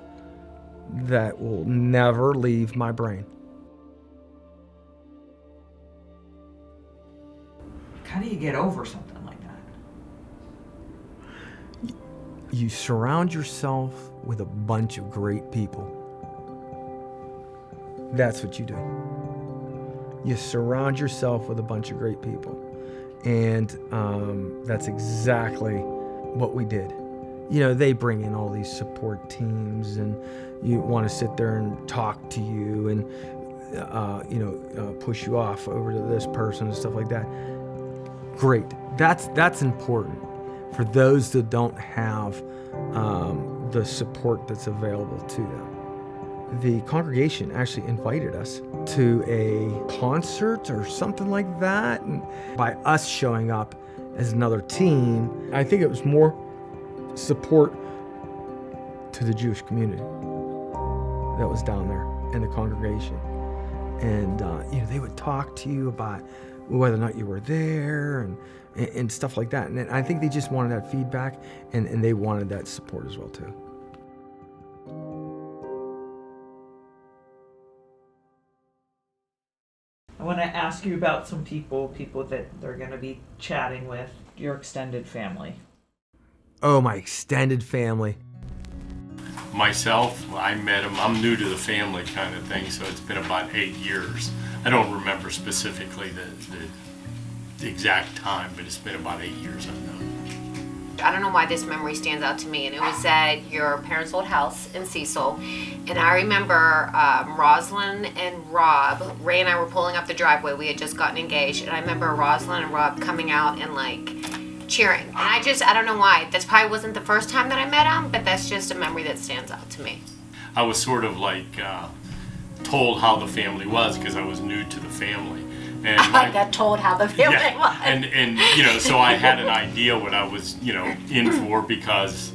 that will never leave my brain. How do you get over something like that? You surround yourself with a bunch of great people. That's what you do. You surround yourself with a bunch of great people. And that's exactly what we did. They bring in all these support teams, and you want to sit there and talk to you and, push you off over to this person and stuff like that. Great. That's important for those that don't have the support that's available to them. The congregation actually invited us to a concert or something like that. And by us showing up as another team, I think it was more support to the Jewish community that was down there in the congregation. And they would talk to you about whether or not you were there and stuff like that. And I think they just wanted that feedback, and they wanted that support as well too. I want to ask you about some people that they're going to be chatting with, your extended family. Oh, my extended family. Myself, I met him. I'm new to the family kind of thing, so it's been about 8 years. I don't remember specifically the exact time, but it's been about 8 years I've known him. I don't know why this memory stands out to me, and it was at your parents' old house in Cecil. And I remember Rosalind and Rob, Ray and I were pulling up the driveway. We had just gotten engaged, and I remember Rosalind and Rob coming out and cheering. And I don't know why. That's probably wasn't the first time that I met him, but that's just a memory that stands out to me. I was sort of told how the family was because I was new to the family. And I got told how the family was. And so I had an idea what I was, in for because,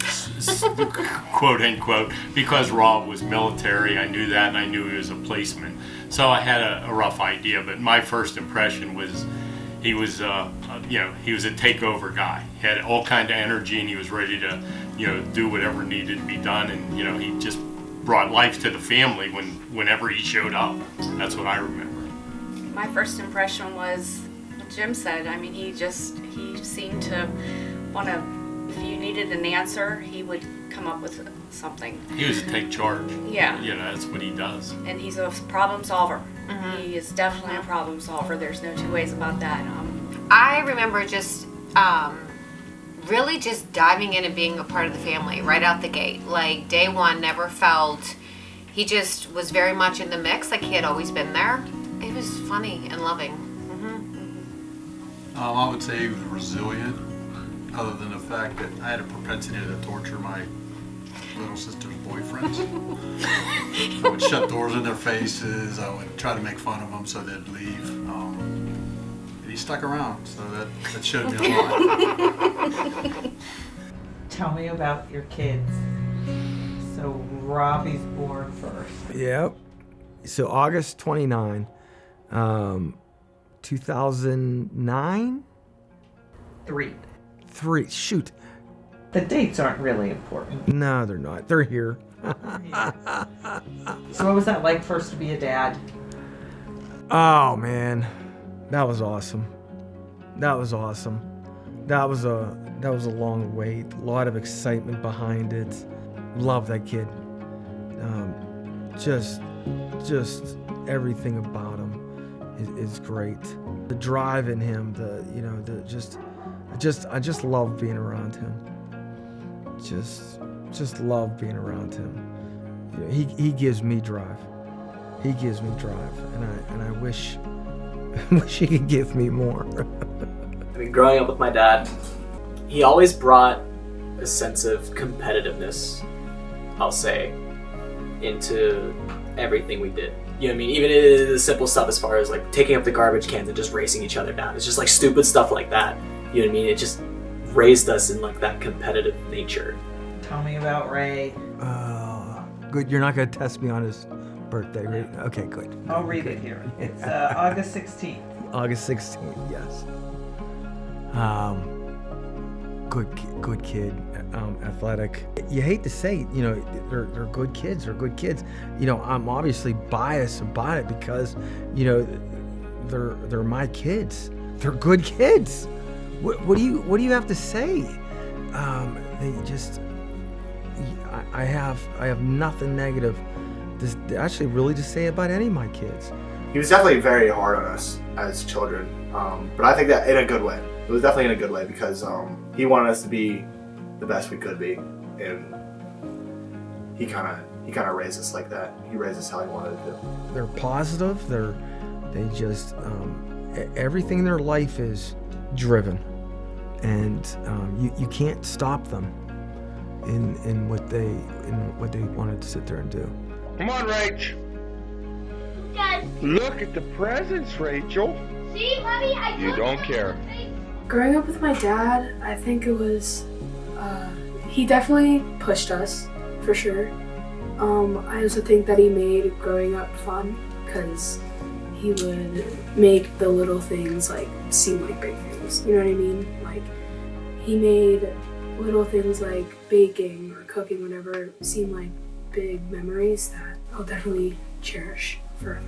quote unquote, because Rob was military. I knew that, and I knew he was a policeman. So I had a rough idea, but my first impression was he was a takeover guy. He had all kind of energy, and he was ready to do whatever needed to be done, and he just brought life to the family whenever he showed up. That's what I remember. My first impression was what Jim said. I mean, he seemed to want to, if you needed an answer, he would come up with something. He was to take charge. Yeah. That's what he does. And he's a problem solver. He is definitely a problem solver. There's no two ways about that. I remember just really just diving in and being a part of the family right out the gate. Like day one, never felt, he just was very much in the mix, like he had always been there. It was funny and loving. I would say he was resilient, other than the fact that I had a propensity to torture my little sister's boyfriends. I would shut doors in their faces. I would try to make fun of them so they'd leave. And he stuck around, so that showed me a lot. Tell me about your kids. So Robbie's born first. Yep. So August 29, 2009? Three. Shoot. The dates aren't really important. No, they're not. They're here. So what was that like first to be a dad? Oh, man. That was awesome. That was awesome. That was a long wait. A lot of excitement behind it. Love that kid. Just everything about him is great. The drive in him, I just love being around him. Just love being around him. He gives me drive. He gives me drive, and I wish he could give me more. I mean, growing up with my dad, he always brought a sense of competitiveness, I'll say, into everything we did. You know what I mean? Even the simple stuff as far as like taking up the garbage cans and just racing each other down. It's just like stupid stuff like that. You know what I mean? It just raised us in like that competitive nature. Tell me about Ray. Good. You're not going to test me on his birthday, right? Okay, good. I'll read it here. It's August 16th. August 16th, yes. Good kid, athletic. You hate to say, they're good kids. They're good kids. I'm obviously biased about it because, they're my kids. They're good kids. What do you have to say? They just, I have nothing negative, actually, really to say about any of my kids. He was definitely very hard on us as children, but I think that in a good way. It was definitely in a good way because he wanted us to be the best we could be, and he kind of raised us like that. He raised us how he wanted to. They're positive. They just everything in their life is driven, and you can't stop them in what they wanted to sit there and do. Come on, Rach. Guys. Look at the presents, Rachel. See, Mommy, You don't care. Growing up with my dad, I think it was, he definitely pushed us, for sure. I also think that he made growing up fun, because he would make the little things like seem like big things, you know what I mean? Like, he made little things like baking or cooking, whatever, seem like big memories that I'll definitely cherish forever.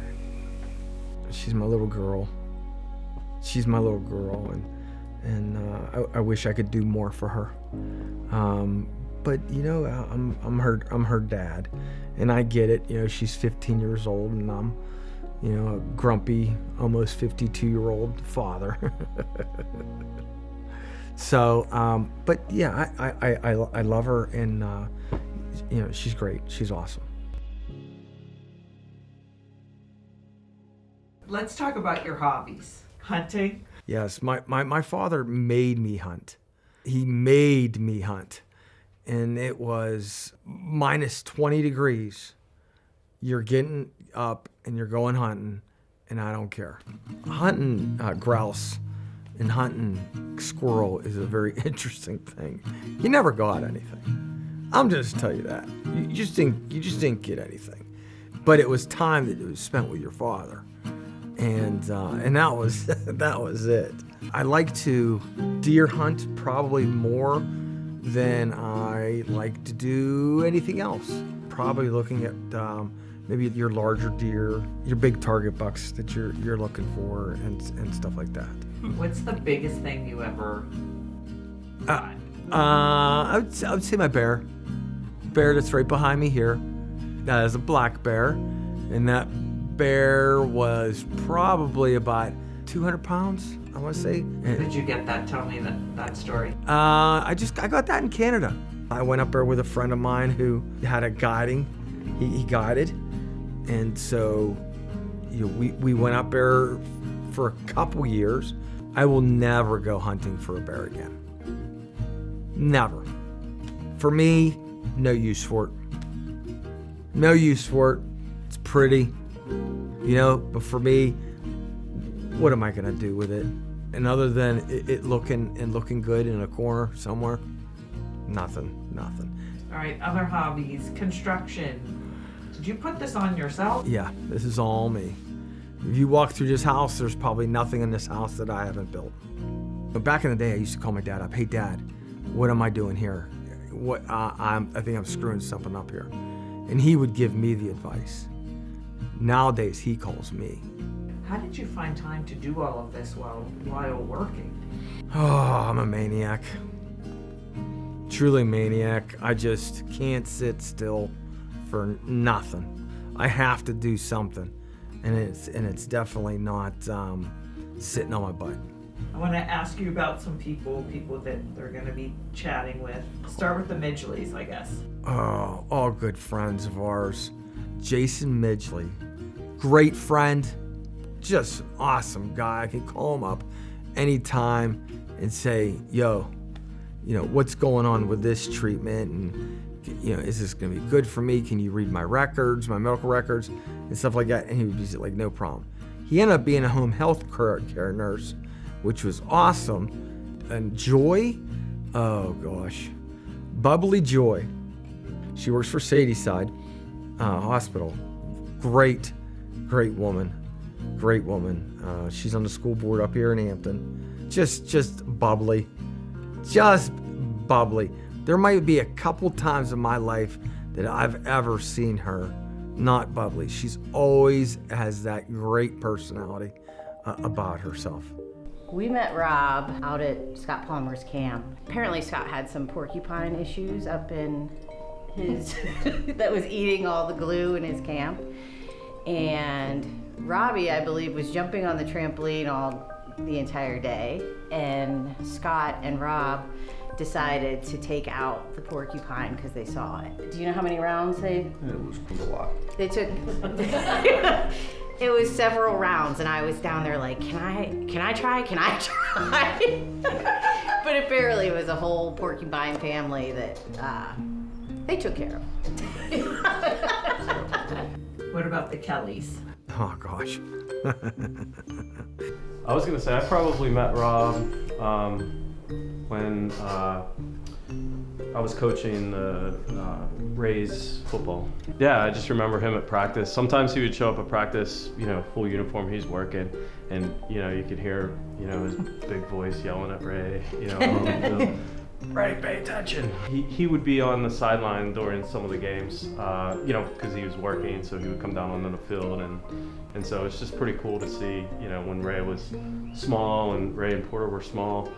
She's my little girl. And I wish I could do more for her. But I'm her dad, and I get it. She's 15 years old, and I'm, a grumpy, almost 52-year-old father. So, but yeah, I love her, and she's great. She's awesome. Let's talk about your hobbies. Hunting. Yes, my father made me hunt. He made me hunt. And it was minus 20 degrees. You're getting up and you're going hunting, and I don't care. Hunting grouse and hunting squirrel is a very interesting thing. You never got anything. I'm just tell you that. You just didn't get anything. But it was time that it was spent with your father. And that was that was it. I like to deer hunt probably more than I I like to do anything else. Probably looking at maybe your larger deer, your big target bucks that you're looking for, and stuff like that. What's the biggest thing you ever I would say my bear that's right behind me here. That is a black bear, and that bear was probably about 200 pounds, I want to say. Where did you get that? Tell me that story. I got that in Canada. I went up there with a friend of mine who had a guiding. He guided, and so we went up there for a couple years. I will never go hunting for a bear again. Never. For me, no use for it. No use for it. It's pretty, but for me, what am I gonna do with it? And other than it looking good in a corner somewhere, nothing. All right, other hobbies, construction. Did you put this on yourself? Yeah, this is all me. If you walk through this house, there's probably nothing in this house that I haven't built. But back in the day, I used to call my dad up. Hey, Dad, what am I doing here? I think I'm screwing something up here. And he would give me the advice. Nowadays, he calls me. How did you find time to do all of this while working? Oh, I'm a maniac. Truly maniac. I just can't sit still for nothing. I have to do something. And it's definitely not sitting on my butt. I want to ask you about some people that they're going to be chatting with. Start with the Midgeleys, I guess. Oh, all good friends of ours. Jason Midgley, great friend, just an awesome guy. I can call him up anytime and say, yo, what's going on with this treatment? And, is this going to be good for me? Can you read my records, my medical records, and stuff like that? And he would be like, no problem. He ended up being a home health care nurse, which was awesome. And Joy, oh gosh, Bubbly Joy. She works for Sadie-Side Hospital. Great woman. She's on the school board up here in Hampton. Just bubbly. Just bubbly. There might be a couple times in my life that I've ever seen her not bubbly. She's always has that great personality about herself. We met Rob out at Scott Palmer's camp. Apparently Scott had some porcupine issues up in his, that was eating all the glue in his camp. And Robbie, I believe, was jumping on the trampoline the entire day. And Scott and Rob decided to take out the porcupine because they saw it. Do you know how many rounds they? It was a lot. They took. It was several rounds, and I was down there like, can I try? But apparently it was a whole porcupine family that they took care of. What about the Kellys? Oh gosh. I was gonna say I probably met Rob when I was coaching the Rays football. Yeah, I just remember him at practice. Sometimes he would show up at practice, full uniform, he's working, and you could hear, his big voice yelling at Ray, Ray, pay attention. He would be on the sideline during some of the games, because he was working, so he would come down onto the field, and so it's just pretty cool to see, when Ray was small and Ray and Porter were small,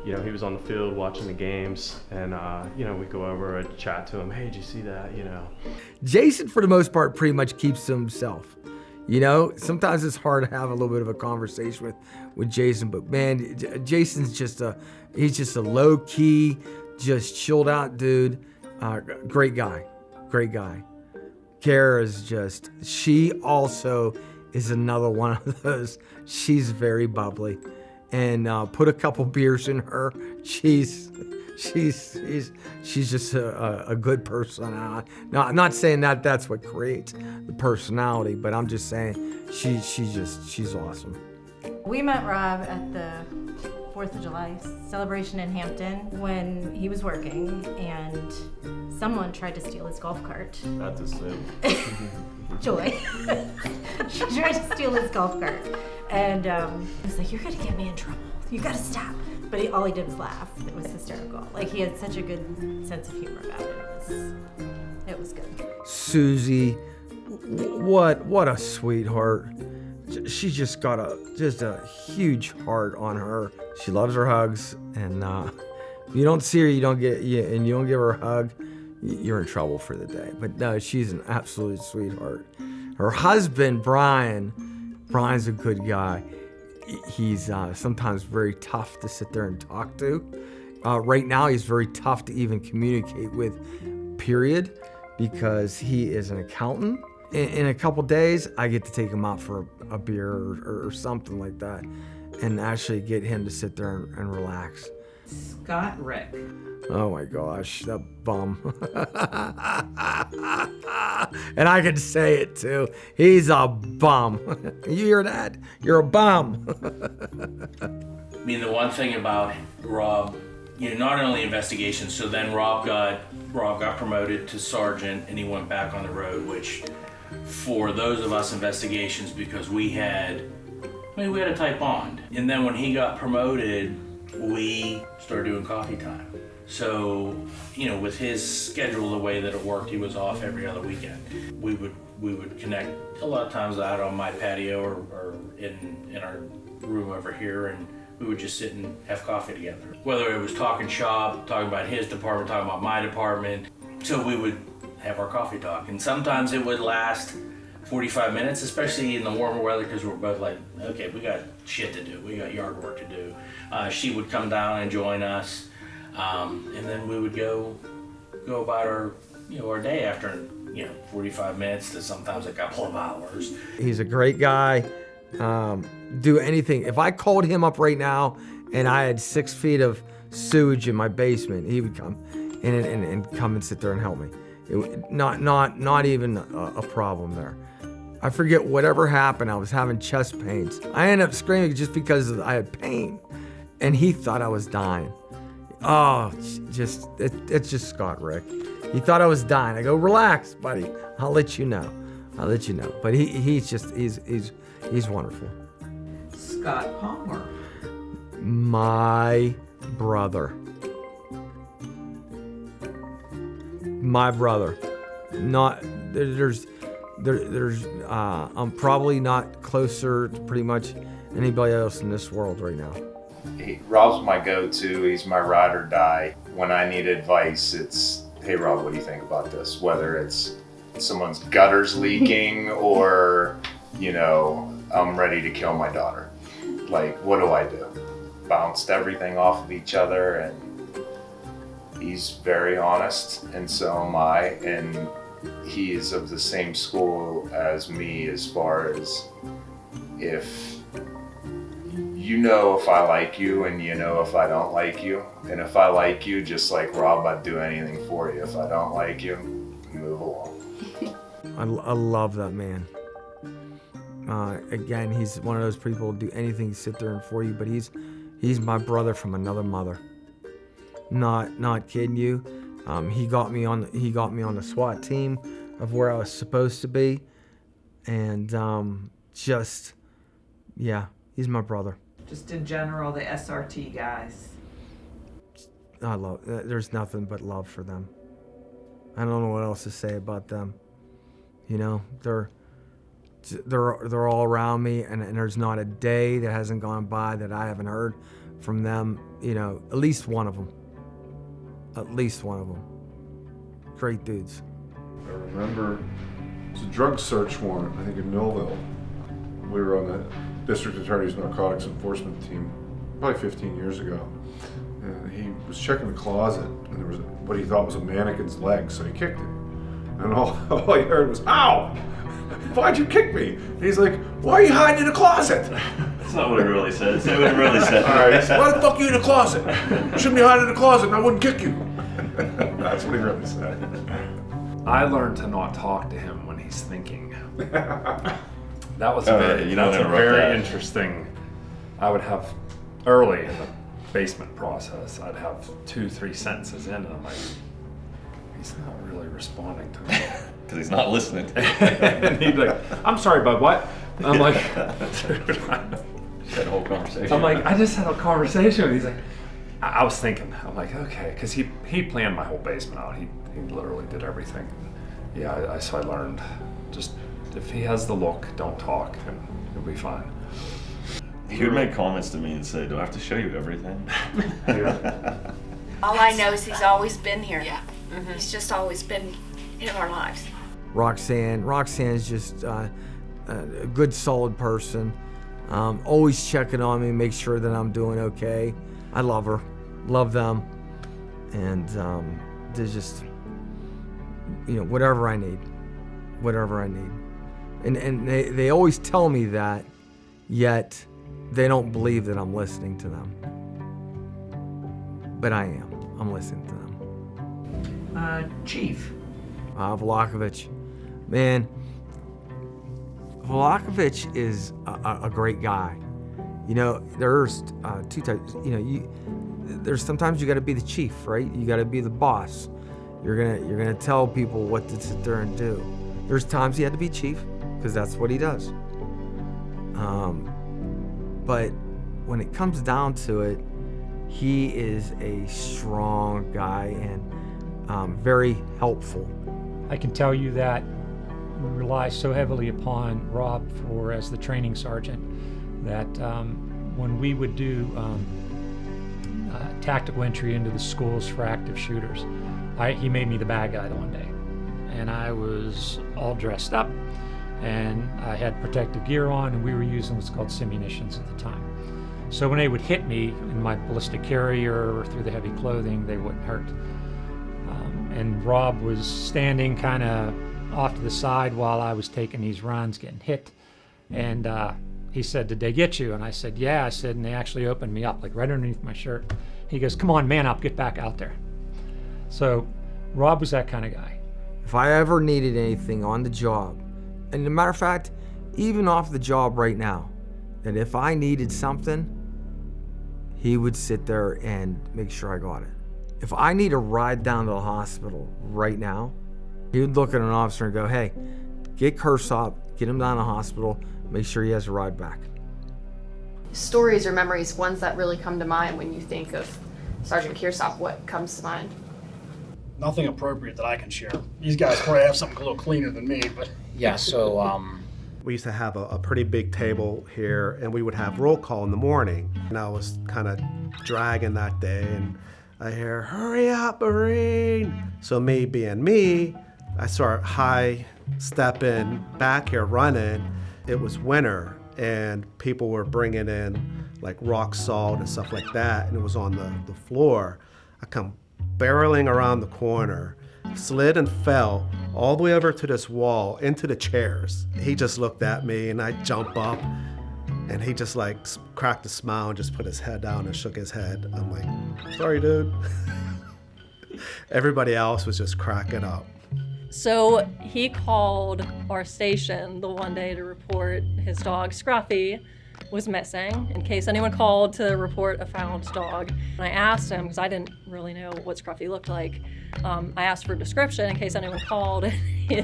he was on the field watching the games, and we'd go over and chat to him. Hey, did you see that? Jason, for the most part, pretty much keeps to himself. Sometimes it's hard to have a little bit of a conversation with Jason, but man, Jason's just a low key, just chilled out dude. Great guy. Kara's she also is another one of those. She's very bubbly. And put a couple beers in her. She's just a good person. Now, I'm not saying that's what creates the personality, but I'm just saying she's awesome. We met Rob at the 4th of July celebration in Hampton when he was working, and someone tried to steal his golf cart. That's a sin. Joy. She tried to steal his golf cart. And he was like, you're gonna get me in trouble. You gotta stop. But all he did was laugh. It was hysterical. Like, he had such a good sense of humor about it. It was good. Susie, what a sweetheart. She's just got a huge heart on her. She loves her hugs, and if you don't see her, you don't give her a hug, you're in trouble for the day. But no, she's an absolute sweetheart. Her husband, Brian's a good guy. He's sometimes very tough to sit there and talk to. Right now, he's very tough to even communicate with, period, because he is an accountant. In a couple days, I get to take him out for a beer or something like that, and actually get him to sit there and relax. Scott Rick. Oh my gosh, that bum. And I can say it too. He's a bum. You hear that? You're a bum. I mean, the one thing about Rob, not only investigations, so then Rob got promoted to sergeant and he went back on the road, which for those of us investigations, because we had a tight bond. And then when he got promoted, we started doing coffee time. So, with his schedule, the way that it worked, he was off every other weekend. We would connect a lot of times out on my patio or in our room over here, and we would just sit and have coffee together. Whether it was talking shop, talking about his department, talking about my department, so we would have our coffee talk. And sometimes it would last 45 minutes, especially in the warmer weather, because we're both like, okay, we got shit to do. We got yard work to do. She would come down and join us. And then we would go about our day after 45 minutes to sometimes a couple of hours. He's a great guy. Do anything. If I called him up right now and I had 6 feet of sewage in my basement, he would come and come and sit there and help me. Not even a problem there. I forget whatever happened. I was having chest pains. I ended up screaming just because I had pain, and he thought I was dying. Oh, it's just Scott Rick. He thought I was dying. I go, relax, buddy. I'll let you know. But he's wonderful. Scott Palmer. My brother. I'm probably not closer to pretty much anybody else in this world right now. Rob's my go-to. He's my ride or die. When I need advice, it's, hey Rob, what do you think about this? Whether it's someone's gutters leaking or, I'm ready to kill my daughter. Like, what do I do? Bounced everything off of each other, and he's very honest, and so am I, and he is of the same school as me as far as if I like you and if I don't like you. And if I like you, just like Rob, I'd do anything for you. If I don't like you, move along. I love that man. Again, he's one of those people who do anything to sit there and for you, but he's my brother from another mother. Not kidding you. He got me on the SWAT team of where I was supposed to be, and he's my brother. Just in general, the SRT guys. There's nothing but love for them. I don't know what else to say about them. They're all around me, and there's not a day that hasn't gone by that I haven't heard from them. At least one of them. Great dudes. I remember it was a drug search warrant, I think in Millville. We were on the district attorney's narcotics enforcement team probably 15 years ago. And he was checking the closet, and there was what he thought was a mannequin's leg, so he kicked it. And all he heard was, ow! Why'd you kick me? And he's like, why are you hiding in the closet? That's not what it really says. That's what it really said. All right, he said, why the fuck are you in the closet? You shouldn't be hiding in the closet and I wouldn't kick you. That's what he really said. I learned to not talk to him when he's thinking. That was very interesting. I would have early in the basement process, I'd have 2-3 sentences in, and I'm like, he's not really responding to me. Because he's not listening. And he'd be like, I'm sorry, bud, what? And I'm like, dude, that whole conversation. I'm like, I just had a conversation with him. He's like, I was thinking, I'm like, okay, because he planned my whole basement out. He literally did everything. Yeah, so I learned, just if he has the look, don't talk, and it'll be fine. He would make comments to me and say, do I have to show you everything? All I know is he's always been here. Yeah. He's just always been in our lives. Roxanne's just a good, solid person. Always checking on me, make sure that I'm doing okay. I love her, love them, and they're just, whatever I need. And they always tell me that, yet they don't believe that I'm listening to them. But I am. I'm listening to them. Chief. Vlahovic. Man, Vlahovic is a great guy. There's two types. There's sometimes you got to be the chief, right? You got to be the boss. You're gonna tell people what to sit there and do. There's times he had to be chief because that's what he does. But when it comes down to it, he is a strong guy and very helpful. I can tell you that we rely so heavily upon Rob as the training sergeant that when we would do tactical entry into the schools for active shooters, he made me the bad guy the one day. And I was all dressed up and I had protective gear on, and we were using what's called simunitions at the time. So when they would hit me in my ballistic carrier or through the heavy clothing, they wouldn't hurt. And Rob was standing kind of off to the side while I was taking these runs, getting hit. And he said, "Did they get you?" And I said, "Yeah." I said, and they actually opened me up, like right underneath my shirt. He goes, "Come on, man up, get back out there." So Rob was that kind of guy. If I ever needed anything on the job, and as a matter of fact, even off the job right now, that if I needed something, he would sit there and make sure I got it. If I need a ride down to the hospital right now, he would look at an officer and go, "Hey, get Kirsopp, get him down to the hospital, make sure he has a ride back." Stories or memories, ones that really come to mind when you think of Sergeant Kirsopp, what comes to mind? Nothing appropriate that I can share. These guys probably have something a little cleaner than me, but... Yeah, so we used to have a pretty big table here, and we would have roll call in the morning. And I was kind of dragging that day, and I hear, "Hurry up, Marine!" So me being me, I start high stepping back here running. It was winter, and people were bringing in like rock salt and stuff like that, and it was on the floor. I come barreling around the corner, slid and fell all the way over to this wall into the chairs. He just looked at me, and I jump up, and he just like cracked a smile and just put his head down and shook his head. I'm like, "Sorry, dude." Everybody else was just cracking up. So he called our station the one day to report his dog Scruffy was missing, in case anyone called to report a found dog. And I asked him, because I didn't really know what Scruffy looked like, I asked for a description in case anyone called, and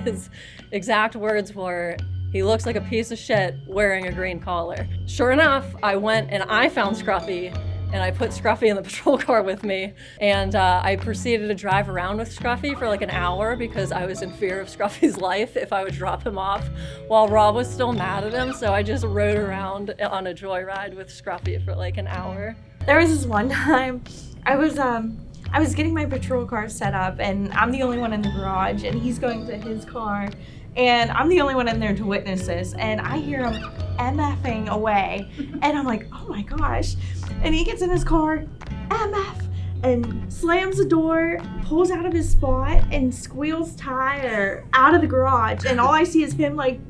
his exact words were, "He looks like a piece of shit wearing a green collar." Sure enough, I went and I found Scruffy, and I put Scruffy in the patrol car with me, and I proceeded to drive around with Scruffy for like an hour because I was in fear of Scruffy's life if I would drop him off while Rob was still mad at him. So I just rode around on a joyride with Scruffy for like an hour. There was this one time I was getting my patrol car set up, and I'm the only one in the garage, and he's going to his car, and I'm the only one in there to witness this, and I hear him MFing away, and I'm like, "Oh my gosh." And he gets in his car, MF, and slams the door, pulls out of his spot, and squeals tire out of the garage. And all I see is him like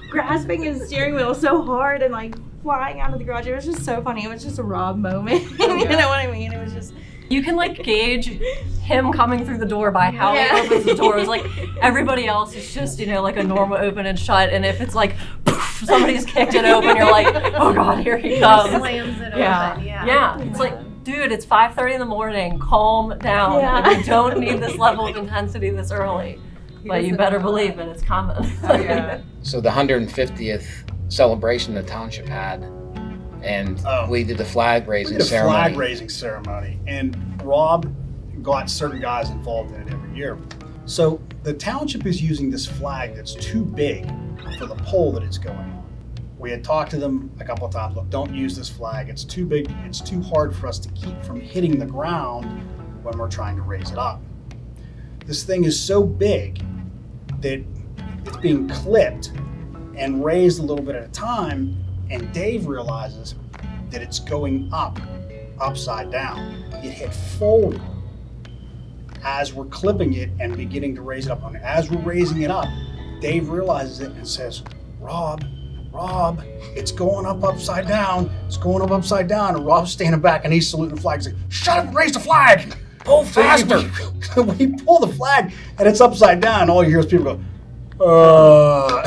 grasping his steering wheel so hard and like flying out of the garage. It was just so funny. It was just a Rob moment. You know what I mean? It was just... You can like gauge him coming through the door by how he opens the door. It's like everybody else is just, like a normal open and shut. And if it's like, poof, somebody's kicked it open, you're like, "Oh God, here he comes." He slams it open, Yeah, it's like, dude, it's 5:30 in the morning. Calm down. Like, we don't need this level of intensity this early. But you better believe it, it's coming. So the 150th celebration the township had, and we did the flag raising The ceremony. flag raising ceremony, and Rob got certain guys involved in it every year. So the township is using this flag that's too big for the pole that it's going on. We had talked to them a couple of times. Look, don't use this flag. It's too big. It's too hard for us to keep from hitting the ground when we're trying to raise it up. This thing is so big that it's being clipped and raised a little bit at a time, and Dave realizes that it's going up, upside down. It had folded as we're clipping it and beginning to raise it up. And as we're raising it up, Dave realizes it and says, Rob, it's going up upside down. It's going up upside down. And Rob's standing back and he's saluting the flag. He's like, shut up and raise the flag. Pull faster. We pull the flag and it's upside down. All you hear is people go,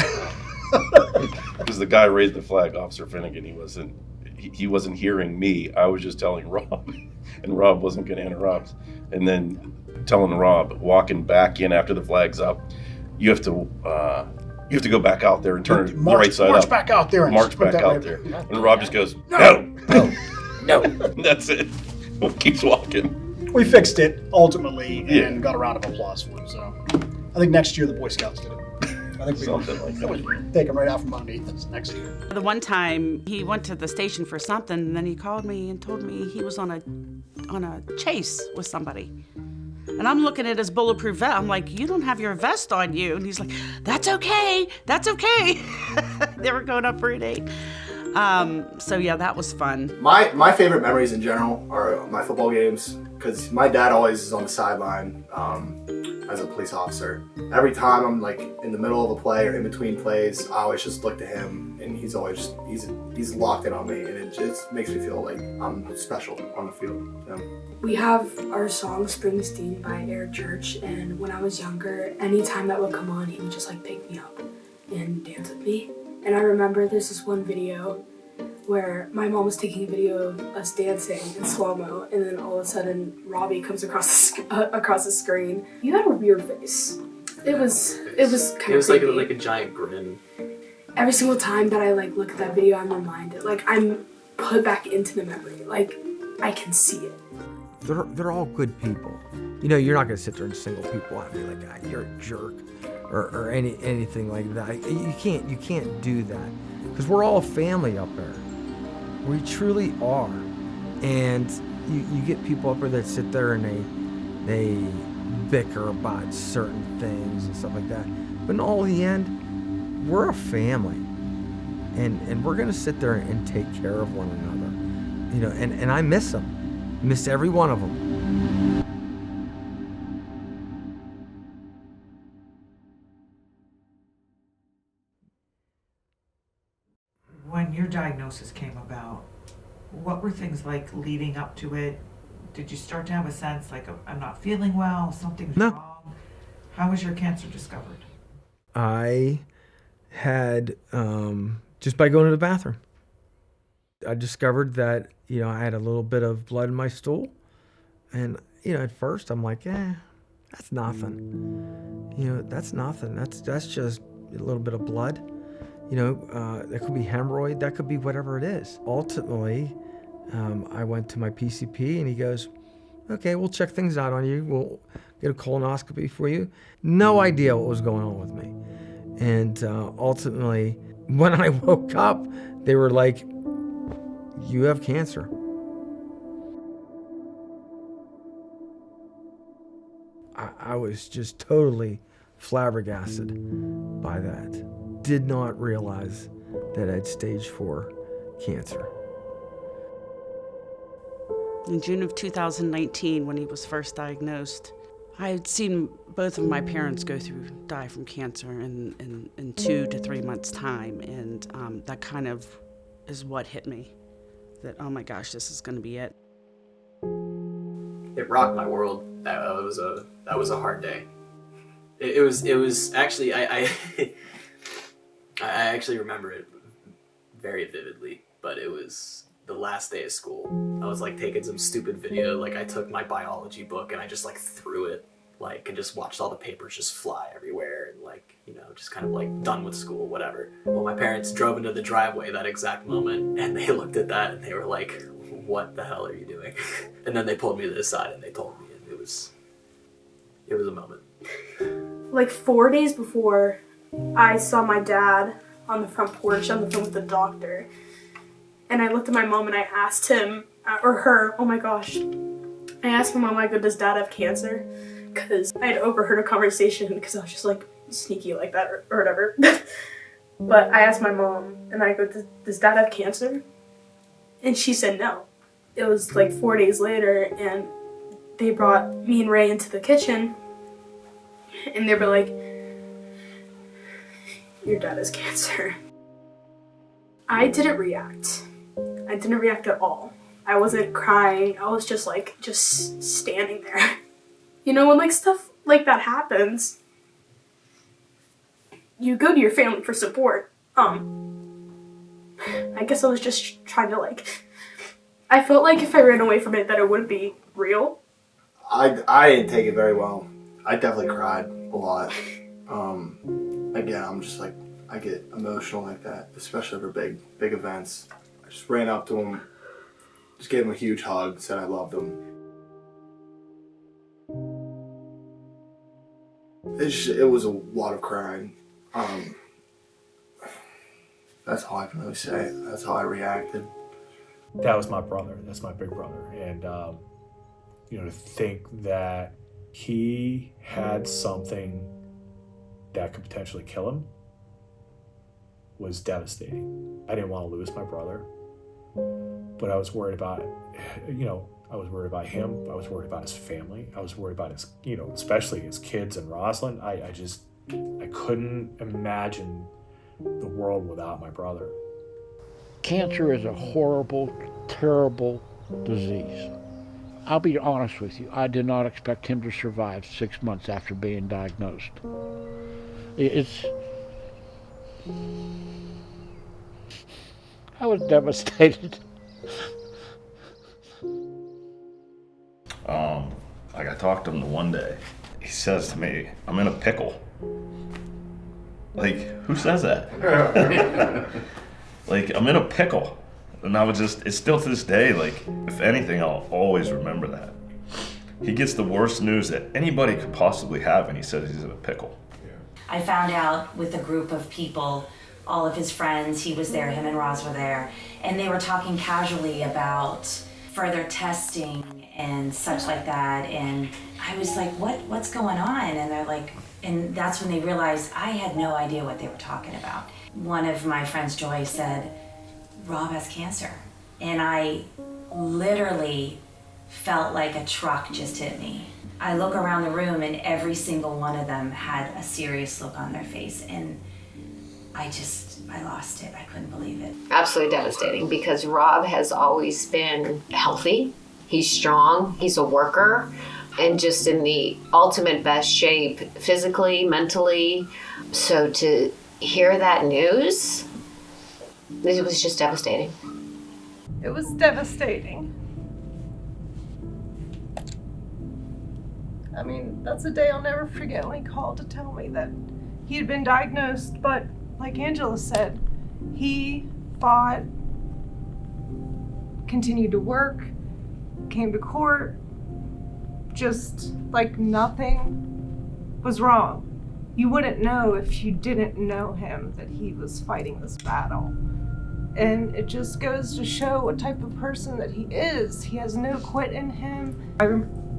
Because the guy raised the flag, Officer Finnegan, he wasn't hearing me. I was just telling Rob, and Rob wasn't going to interrupt. And then telling Rob, walking back in after the flag's up, you have to go back out there and turn it the right side up. March back out there. And march back out there. And Rob just goes, no. That's it. Keeps walking. We fixed it ultimately and got a round of applause for it. So I think next year the Boy Scouts did it. I think Something like that. We take them right out from underneath us next year. The one time he went to the station for something, and then he called me and told me he was on a chase with somebody. And I'm looking at his bulletproof vest. I'm like, you don't have your vest on you. And he's like, that's okay. That's okay. They were going up for a date. So yeah, that was fun. My favorite memories in general are my football games, because my dad always is on the sideline as a police officer. Every time I'm like in the middle of a play or in between plays, I always just look to him, and he's always he's locked in on me, and it just makes me feel like I'm special on the field. Yeah. We have our song Springsteen by Eric Church, and when I was younger, anytime that would come on, he would just like pick me up and dance with me. And I remember there's this one video where my mom was taking a video of us dancing in slow-mo, and then all of a sudden Robbie comes across the screen. You had a weird face. It was kind of creepy. like a giant grin. Every single time that I like look at that video, I'm reminded, like I'm put back into the memory. Like I can see it. They're all good people. You know, you're not gonna sit there and single people out and be like, you're a jerk, or anything like that. You can't do that, because we're all a family up there. We truly are. And you get people up there that sit there and they bicker about certain things and stuff like that. But in all the end, we're a family. And we're gonna sit there and take care of one another. You know, and I miss them. Miss every one of them. When your diagnosis came about, what were things like leading up to it? Did you start to have a sense like, I'm not feeling well, something's wrong? How was your cancer discovered? I had, just by going to the bathroom, I discovered that, you know, I had a little bit of blood in my stool. And, you know, at first I'm like, that's nothing. You know, that's nothing. That's just a little bit of blood. You know, that could be hemorrhoid, that could be whatever it is. Ultimately, I went to my PCP and he goes, okay, we'll check things out on you. We'll get a colonoscopy for you. No idea what was going on with me. And ultimately, when I woke up, they were like, you have cancer. I was just totally flabbergasted by that. Did not realize that I had stage 4 cancer. In June of 2019, when he was first diagnosed, I had seen both of my parents die from cancer in 2 to 3 months' time, and that kind of is what hit me. That, oh my gosh, this is going to be it. It rocked my world. That was a hard day. It was actually I actually remember it very vividly, but it was the last day of school. I was like taking some stupid video, like I took my biology book and I just like threw it, like, and just watched all the papers just fly everywhere, and like, you know, just kind of like done with school, whatever. Well, my parents drove into the driveway that exact moment, and they looked at that and they were like, what the hell are you doing? And then they pulled me to the side and they told me, and it was a moment. Like 4 days before, I saw my dad on the front porch on the phone with the doctor. And I looked at my mom and I asked him, or her, oh my gosh. I asked my mom, like, does dad have cancer? Because I had overheard a conversation because I was just like sneaky like that or whatever. But I asked my mom and I go, does dad have cancer? And she said no. It was like 4 days later and they brought me and Ray into the kitchen and they were like, your dad has cancer. I didn't react. I didn't react at all. I wasn't crying. I was just standing there. You know, when like stuff like that happens, you go to your family for support. I guess I was just trying to I felt like if I ran away from it that it wouldn't be real. I didn't take it very well. I definitely cried a lot. Again, I'm just like, I get emotional like that, especially over big events. I just ran up to him, just gave him a huge hug, said I loved him. It was a lot of crying. That's all I can really say. That's how I reacted. That was my brother. That's my big brother. And, to think that he had something that could potentially kill him was devastating. I didn't want to lose my brother, but I was worried about, I was worried about him. I was worried about his family. I was worried about his, especially his kids and Rosalind. I couldn't imagine the world without my brother. Cancer is a horrible, terrible disease. I'll be honest with you, I did not expect him to survive 6 months after being diagnosed. I was devastated. I got talked to him the one day. He says to me, I'm in a pickle. Like, who says that? Like, I'm in a pickle. And I was it's still to this day, like, if anything, I'll always remember that. He gets the worst news that anybody could possibly have, and he says he's in a pickle. I found out with a group of people, all of his friends, he was there, him and Roz were there, and they were talking casually about further testing and such like that, and I was like, what's going on? And they're like, and that's when they realized I had no idea what they were talking about. One of my friends, Joy, said, Rob has cancer. And I literally felt like a truck just hit me. I look around the room and every single one of them had a serious look on their face, and I lost it. I couldn't believe it. Absolutely devastating, because Rob has always been healthy. He's strong, he's a worker, and just in the ultimate best shape, physically, mentally. So to hear that news, it was just devastating. It was devastating. I mean, that's a day I'll never forget when he called to tell me that he had been diagnosed, but like Angela said, he fought, continued to work, came to court, just like nothing was wrong. You wouldn't know if you didn't know him that he was fighting this battle. And it just goes to show what type of person that he is. He has no quit in him. I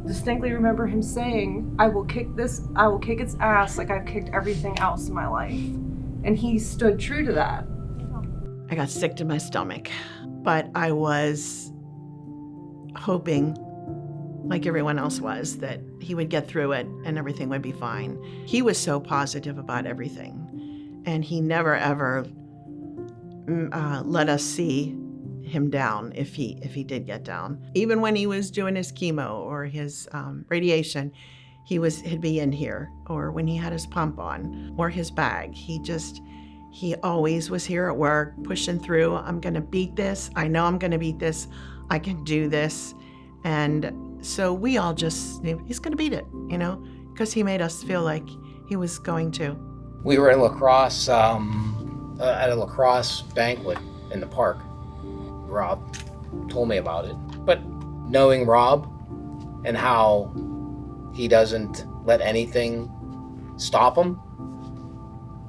distinctly remember him saying, I will kick its ass like I've kicked everything else in my life. And he stood true to that. I got sick to my stomach, but I was hoping, like everyone else was, that he would get through it and everything would be fine. He was so positive about everything, and he never ever let us see him down if he did get down. Even when he was doing his chemo or his radiation, he'd be in here, or when he had his pump on or his bag. He always was here at work, pushing through. I'm gonna beat this. I know I'm gonna beat this. I can do this. And so we all just knew he's gonna beat it, because he made us feel like he was going to. We were in lacrosse, at a lacrosse banquet in the park. Rob told me about it. But knowing Rob and how he doesn't let anything stop him,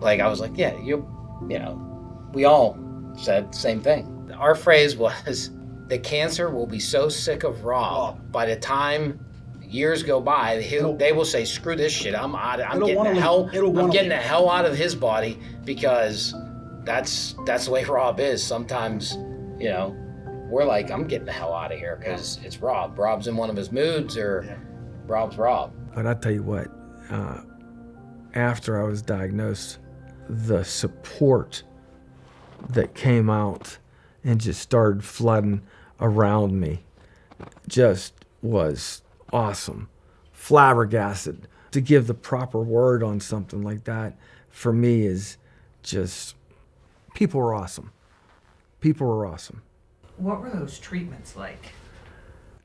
like I was like, yeah, you know, we all said the same thing. Our phrase was, the cancer will be so sick of Rob by the time years go by, they will say, screw this shit. I'm getting the hell out of his body, because that's the way Rob is. Sometimes, you know, we're like, I'm getting the hell out of here because it's Rob. Rob's in one of his moods, or Rob's Rob. But I'll tell you what, after I was diagnosed, the support that came out and just started flooding around me just was awesome. Flabbergasted. To give the proper word on something like that, for me, is just, people were awesome. People were awesome. What were those treatments like?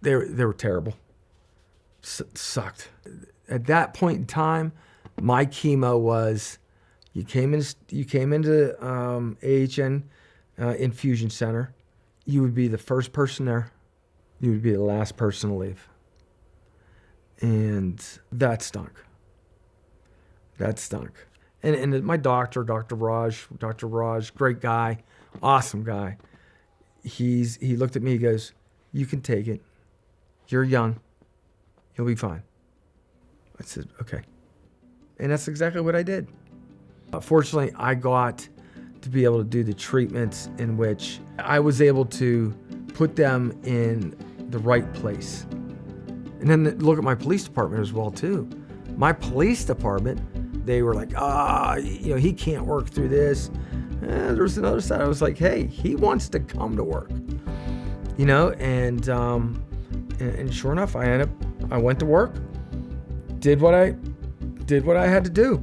They were terrible. Sucked. At that point in time, my chemo was, you came into AHN infusion center, you would be the first person there, you would be the last person to leave. And that stunk. That stunk. And my doctor, Dr. Raj, great guy, awesome guy. He looked at me, he goes, you can take it. You're young. You'll be fine. I said, okay. And that's exactly what I did. Fortunately, I got to be able to do the treatments in which I was able to put them in the right place. And then look at my police department as well, too. My police department, they were like, you know, he can't work through this. There was another side. I was like, hey, he wants to come to work, you know. And sure enough, I went to work, did what I had to do.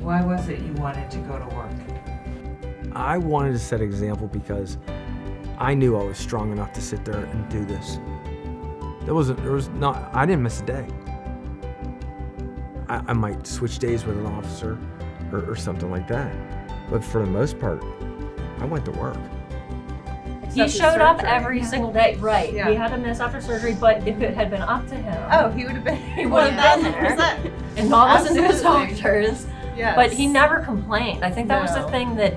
Why was it you wanted to go to work? I wanted to set an example because I knew I was strong enough to sit there and do this. I didn't miss a day. I might switch days with an officer or something like that. But for the most part, I went to work. He showed up every single day, right? Yeah. He had to miss after surgery, but if it had been up to him, he would have been. He would have been there and not listened to his doctors. Yes. But he never complained. I think that was the thing that,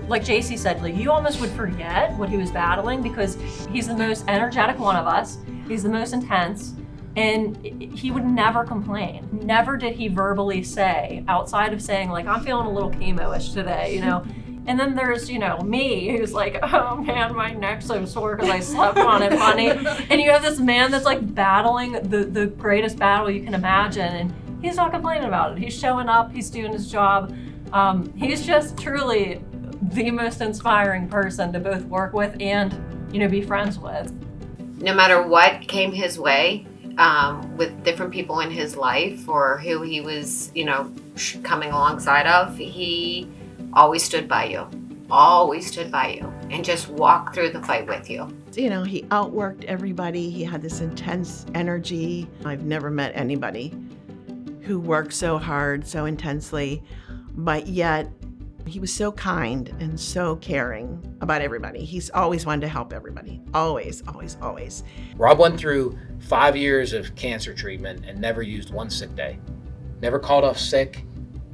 like JC said, like you almost would forget what he was battling because he's the most energetic one of us. He's the most intense, and he would never complain. Never did he verbally say, outside of saying like, I'm feeling a little chemo-ish today, you know. And then there's, you know, me who's like, oh man, my neck's so sore because I slept on it funny. And you have this man that's like battling the greatest battle you can imagine, and he's not complaining about it. He's showing up, he's doing his job. He's just truly the most inspiring person to both work with and, you know, be friends with. No matter what came his way, with different people in his life or who he was, you know, coming alongside of, he always stood by you, and just walked through the fight with you. You know, he outworked everybody. He had this intense energy. I've never met anybody who worked so hard, so intensely, but yet he was so kind and so caring about everybody. He's always wanted to help everybody. Always, always, always. Rob went through 5 years of cancer treatment and never used one sick day. Never called off sick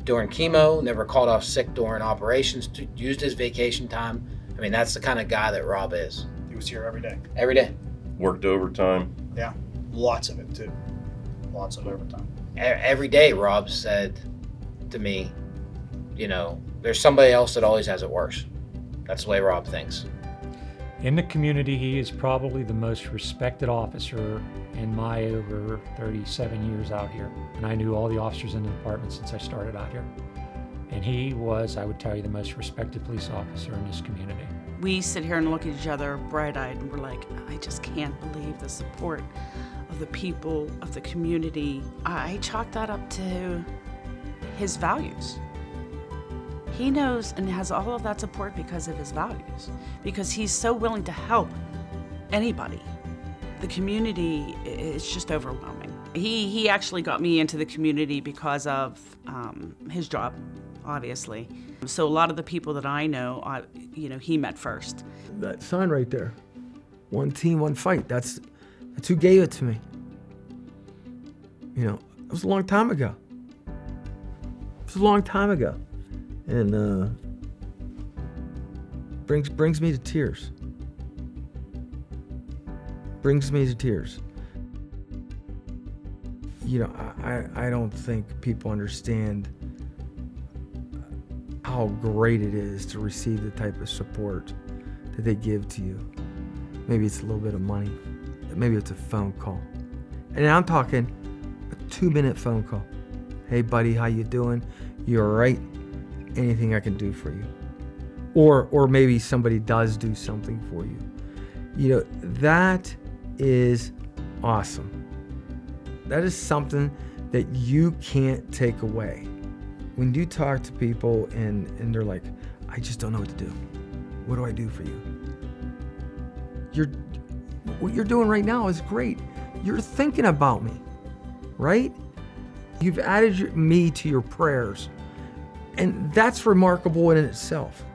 during chemo, never called off sick during operations, used his vacation time. I mean, that's the kind of guy that Rob is. He was here every day. Every day. Worked overtime. Yeah, lots of it too. Lots of overtime. Every day, Rob said to me, you know, there's somebody else that always has it worse. That's the way Rob thinks. In the community, he is probably the most respected officer in my over 37 years out here. And I knew all the officers in the department since I started out here. And he was, I would tell you, the most respected police officer in this community. We sit here and look at each other bright-eyed and we're like, I just can't believe the support of the people, of the community. I chalk that up to his values. He knows and has all of that support because of his values, because he's so willing to help anybody. The community is just overwhelming. He actually got me into the community because of his job. obviously. So a lot of the people that I know, he met first. That sign right there, one team, one fight. That's who gave it to me. It was a long time ago. And brings me to tears. I don't think people understand how great it is to receive the type of support that they give to you. Maybe it's a little bit of money. Maybe it's a phone call. And I'm talking a 2-minute phone call. Hey buddy, how you doing? You all right? Anything I can do for you? Or maybe somebody does do something for you. That is awesome. That is something that you can't take away. When you talk to people and they're like, I just don't know what to do. What do I do for you? What you're doing right now is great. You're thinking about me, right? You've added me to your prayers. And that's remarkable in itself.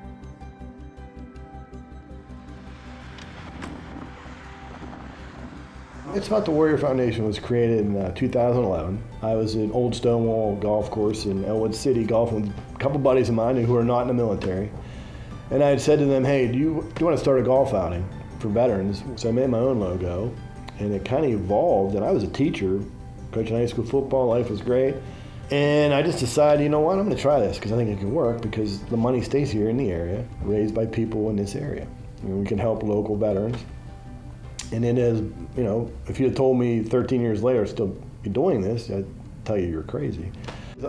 It's About the Warrior Foundation was created in 2011. I was at Old Stonewall Golf Course in Elwood City golfing with a couple buddies of mine who are not in the military. And I had said to them, hey, do you want to start a golf outing for veterans? So I made my own logo, and it kind of evolved. And I was a teacher, coaching high school football, life was great. And I just decided, you know what, I'm going to try this because I think it can work because the money stays here in the area, raised by people in this area. We can help local veterans. And it is, if you had told me 13 years later I'd still be doing this, I'd tell you you're crazy.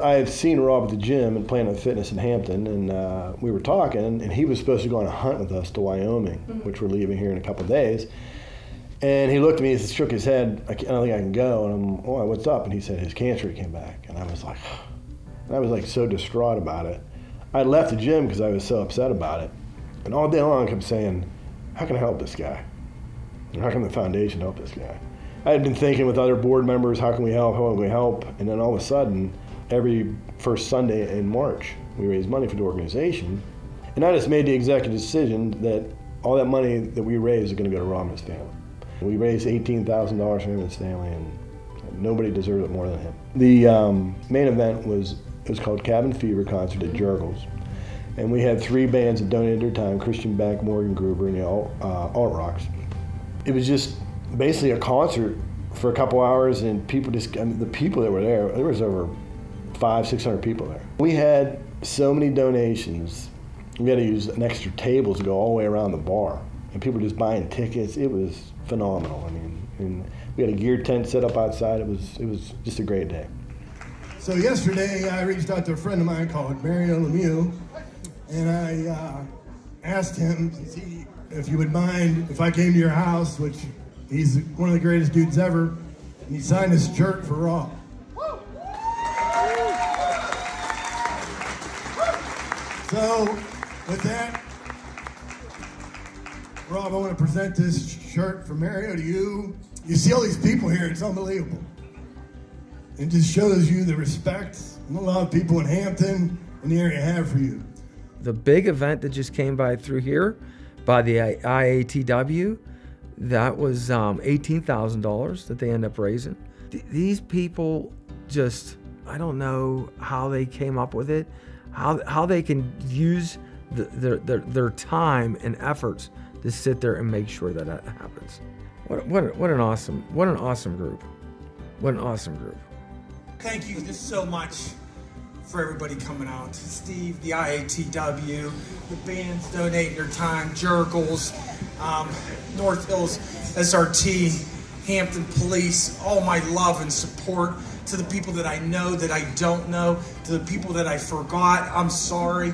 I had seen Rob at the gym and Planet Fitness in Hampton, and we were talking, and he was supposed to go on a hunt with us to Wyoming, which we're leaving here in a couple of days. And he looked at me and shook his head, I don't think I can go. And I'm, oh, what's up? And he said his cancer came back. And I was like so distraught about it. I left the gym because I was so upset about it. And all day long I kept saying, how can I help this guy? And how can the foundation help this guy? I had been thinking with other board members, how can we help, how can we help? And then all of a sudden, every first Sunday in March, we raise money for the organization. And I just made the executive decision that all that money that we raise is going to go to Rob and his family. We raised $18,000 for him and his family, and nobody deserves it more than him. The main event was called Cabin Fever Concert at Jurgles. And we had 3 bands that donated their time, Christian Beck, Morgan Gruber, and the Alt Rocks. It was just basically a concert for a couple hours, and the people that were there was over 500-600 people there. We had so many donations. We had to use an extra table to go all the way around the bar, and people just buying tickets. It was phenomenal. And we had a gear tent set up outside. It was just a great day. So yesterday I reached out to a friend of mine called Mario Lemieux, and I asked him if you would mind if I came to your house, which he's one of the greatest dudes ever, and he signed this shirt for Rob. So with that, Rob, I want to present this shirt from Mario to you. You see all these people here, it's unbelievable. It just shows you the respect and the love people in Hampton and the area have for you. The big event that just came by through here, by the IATW, that was $18,000 that they end up raising. These people just, I don't know how they came up with it, how they can use their time and efforts to sit there and make sure that happens. What an awesome group. What an awesome group. Thank you just so much for everybody coming out. Steve, the IATW, the bands donating their time, Jurgles, North Hills SRT, Hampton Police, all my love and support to the people that I know, that I don't know, to the people that I forgot. I'm sorry.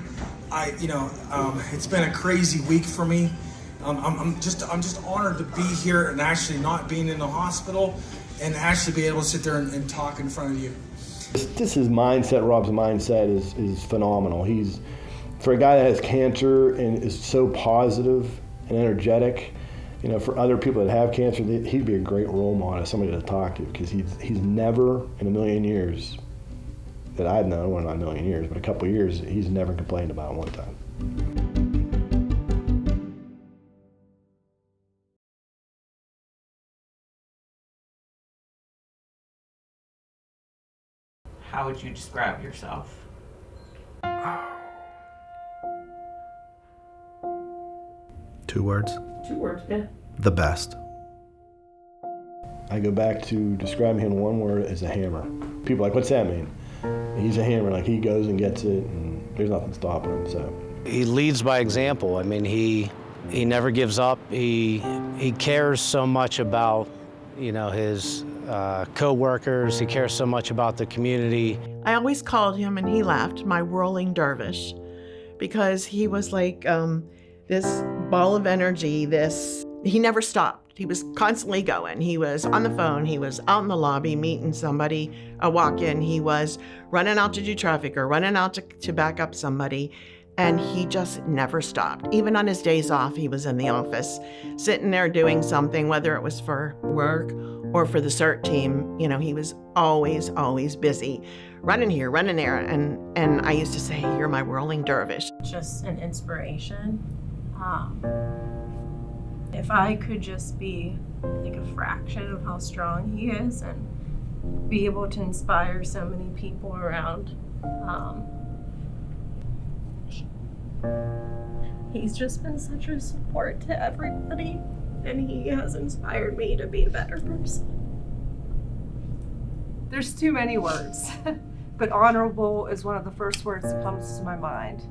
It's been a crazy week for me. I'm just honored to be here and actually not being in the hospital and actually be able to sit there and talk in front of you. Just his mindset, Rob's mindset is phenomenal. He's, for a guy that has cancer and is so positive and energetic, for other people that have cancer, he'd be a great role model, somebody to talk to, because he's never in a million years that I've known, well, not a million years, but a couple of years, he's never complained about it one time. How would you describe yourself? 2 words. 2 words, yeah. The best. I go back to describing him in one word as a hammer. People are like, what's that mean? He's a hammer, like he goes and gets it, and there's nothing stopping him, so. He leads by example. I mean, he never gives up. He cares so much about, you know, his co-workers. He cares so much about the community. I always called him, and he laughed, my whirling dervish, because he was like this ball of energy, he never stopped. He was constantly going. He was on the phone. He was out in the lobby meeting somebody, a walk-in. He was running out to do traffic or running out to back up somebody. And he just never stopped. Even on his days off, he was in the office, sitting there doing something, whether it was for work or for the CERT team. You know, he was always, always busy, running here, running there. And I used to say, you're my whirling dervish. Just an inspiration. If I could just be like a fraction of how strong he is and be able to inspire so many people around, he's just been such a support to everybody, and he has inspired me to be a better person. There's too many words, but honorable is one of the first words that comes to my mind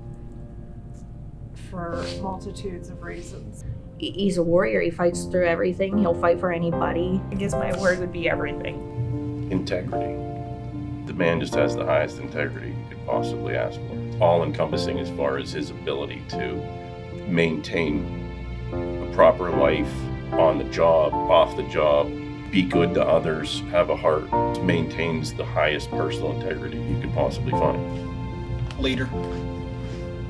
for multitudes of reasons. He's a warrior. He fights through everything. He'll fight for anybody. I guess my word would be everything. Integrity. The man just has the highest integrity you could possibly ask for. All-encompassing as far as his ability to maintain a proper life on the job, off the job, be good to others, have a heart, maintains the highest personal integrity you could possibly find. Leader.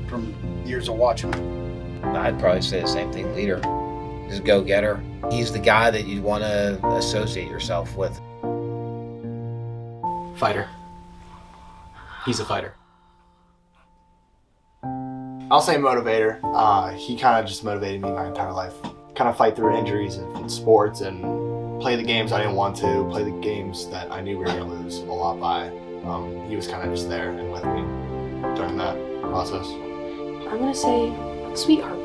From years of watching him. I'd probably say the same thing. Leader. He's a go-getter. He's the guy that you'd want to associate yourself with. Fighter. He's a fighter. I'll say motivator. He kind of just motivated me my entire life. Kind of fight through injuries in sports and play the games I didn't want to, play the games that I knew we were going to lose a lot by. He was kind of just there and with me during that process. I'm going to say sweetheart.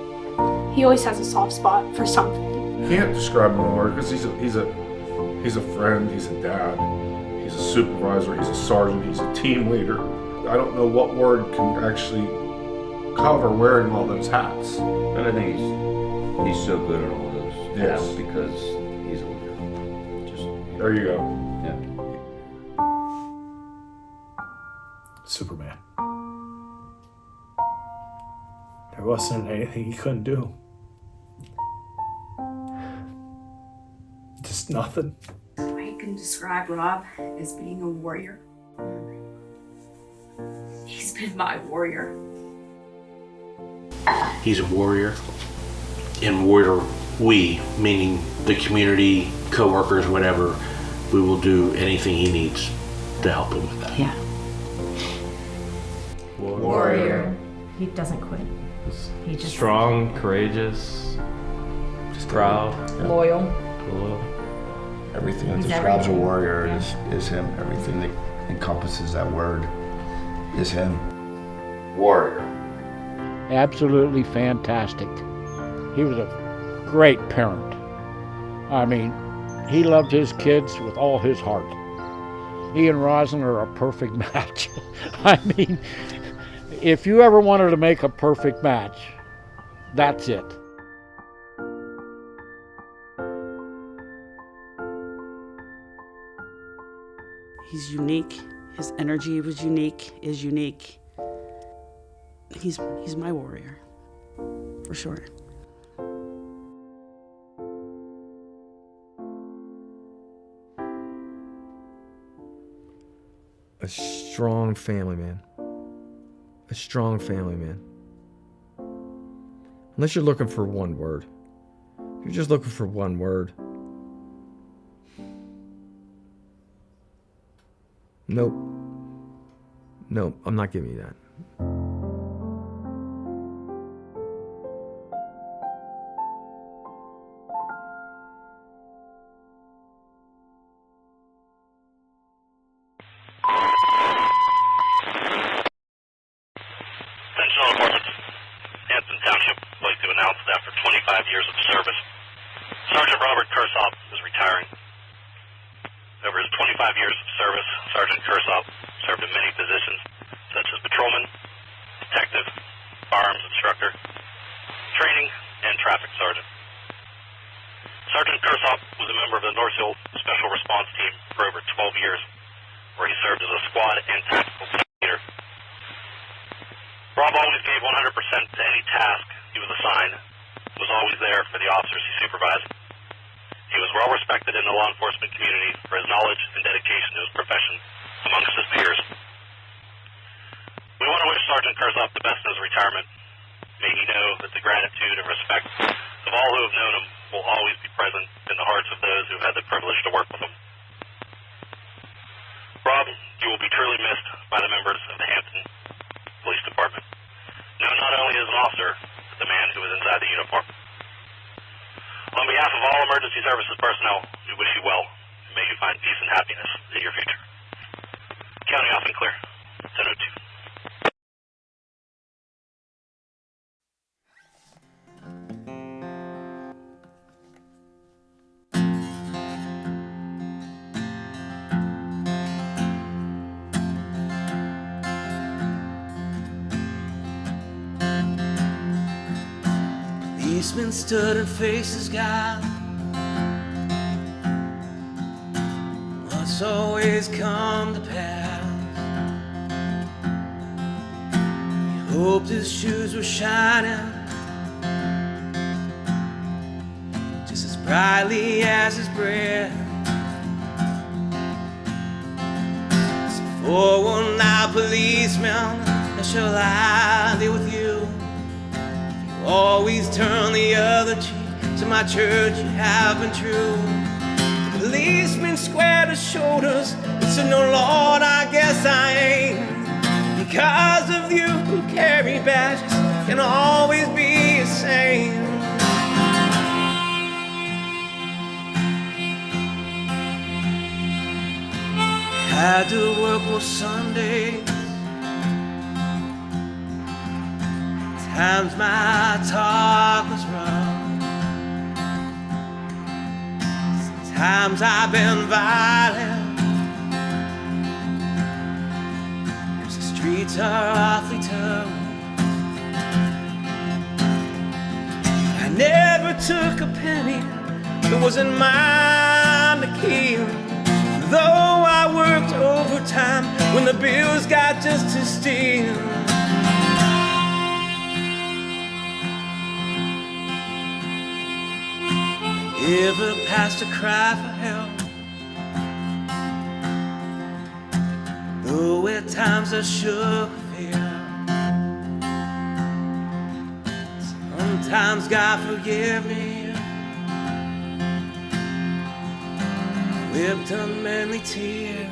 He always has a soft spot for something. Can't describe him in a word because he's a friend, he's a dad, he's a supervisor, he's a sergeant, he's a team leader. I don't know what word can actually cover wearing all those hats. And I think he's so good at all those hats because he's a leader. Just there you go. Superman. There wasn't anything he couldn't do. Just nothing. I can describe Rob as being a warrior. He's been my warrior. He's a warrior, and warrior we, meaning the community, co-workers, whatever, we will do anything he needs to help him with that. Yeah. Warrior. He doesn't quit. He just strong, courageous, just proud, loyal. Everything that He's describes everything. a warrior is him. Everything that encompasses that word is him. Warrior. Absolutely fantastic. He was a great parent. I mean, he loved his kids with all his heart. He and Rosalind are a perfect match. I mean, if you ever wanted to make a perfect match, that's it. He's unique. His energy was unique, is unique. He's my warrior, for sure. A strong family man. A strong family man. Unless you're looking for one word. If you're just looking for one word. Nope. No, I'm not giving you that. Attention all departments. Hampton Township would like to announce that after 25 years of service, Sergeant Robert Kirsopp is retiring. Over his 25 years of service, Sergeant Kirsopp served in many positions, such as patrolman, detective, firearms instructor, training, and traffic sergeant. Sergeant Kirsopp was a member of the North Hill Special Response Team for over 12 years, where he served as a squad and tactical team leader. Rob always gave 100% to any task he was assigned, was always there for the officers he supervised. He was well respected in the law enforcement community for his knowledge and dedication to his profession amongst his peers. We want to wish Sergeant Kirsopp the best in his retirement. May he know that the gratitude and respect of all who have known him will always be present in the hearts of those who have had the privilege to work with him. Rob, you will be truly missed by the members of the Hampton Police Department. Known not only as an officer, but the man who was inside the uniform. On behalf of all emergency services personnel, we wish you well, and may you find peace and happiness in your future. Counting off and clear. 10:02. Policeman stood and faced his God. What's always come to pass? He hoped his shoes were shining just as brightly as his breath. So 419 policeman, how shall I deal with you? Always turn the other cheek. To my church you have been true. The policeman squared his shoulders and said, no, Lord, I guess I ain't. Because of you who carry badges can always be the same. Had to work more Sundays. Times my talk was wrong. Sometimes I've been violent. Cause the streets are awfully tough. I never took a penny that wasn't mine to keep. Though I worked overtime when the bills got just to steal. Ever passed a cry for help? Though at times I shook fear. Sometimes God forgive me. Wept unmanly tears.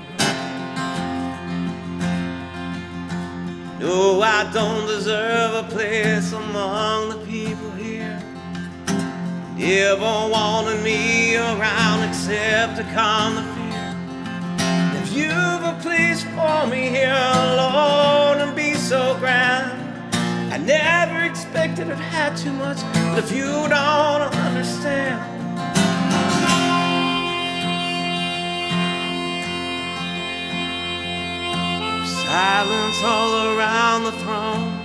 No, I don't deserve a place among the people here. Never wanted me around except to calm the fear. If you've a place for me here, Lord, and be so grand. I never expected it had too much, but if you don't understand. Silence all around the throne.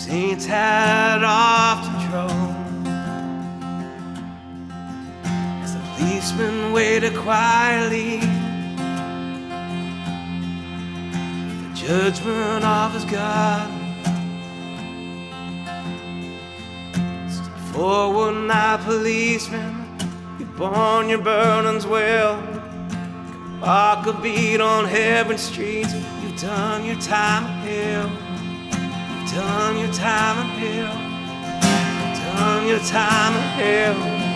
Saints had often drove as the policeman waited quietly for the judgment of his God. So 419 policeman, you borne your burdens well. Walk a beat on heaven streets. You've done your time of hell. Done your time in hell. Done your time in hell.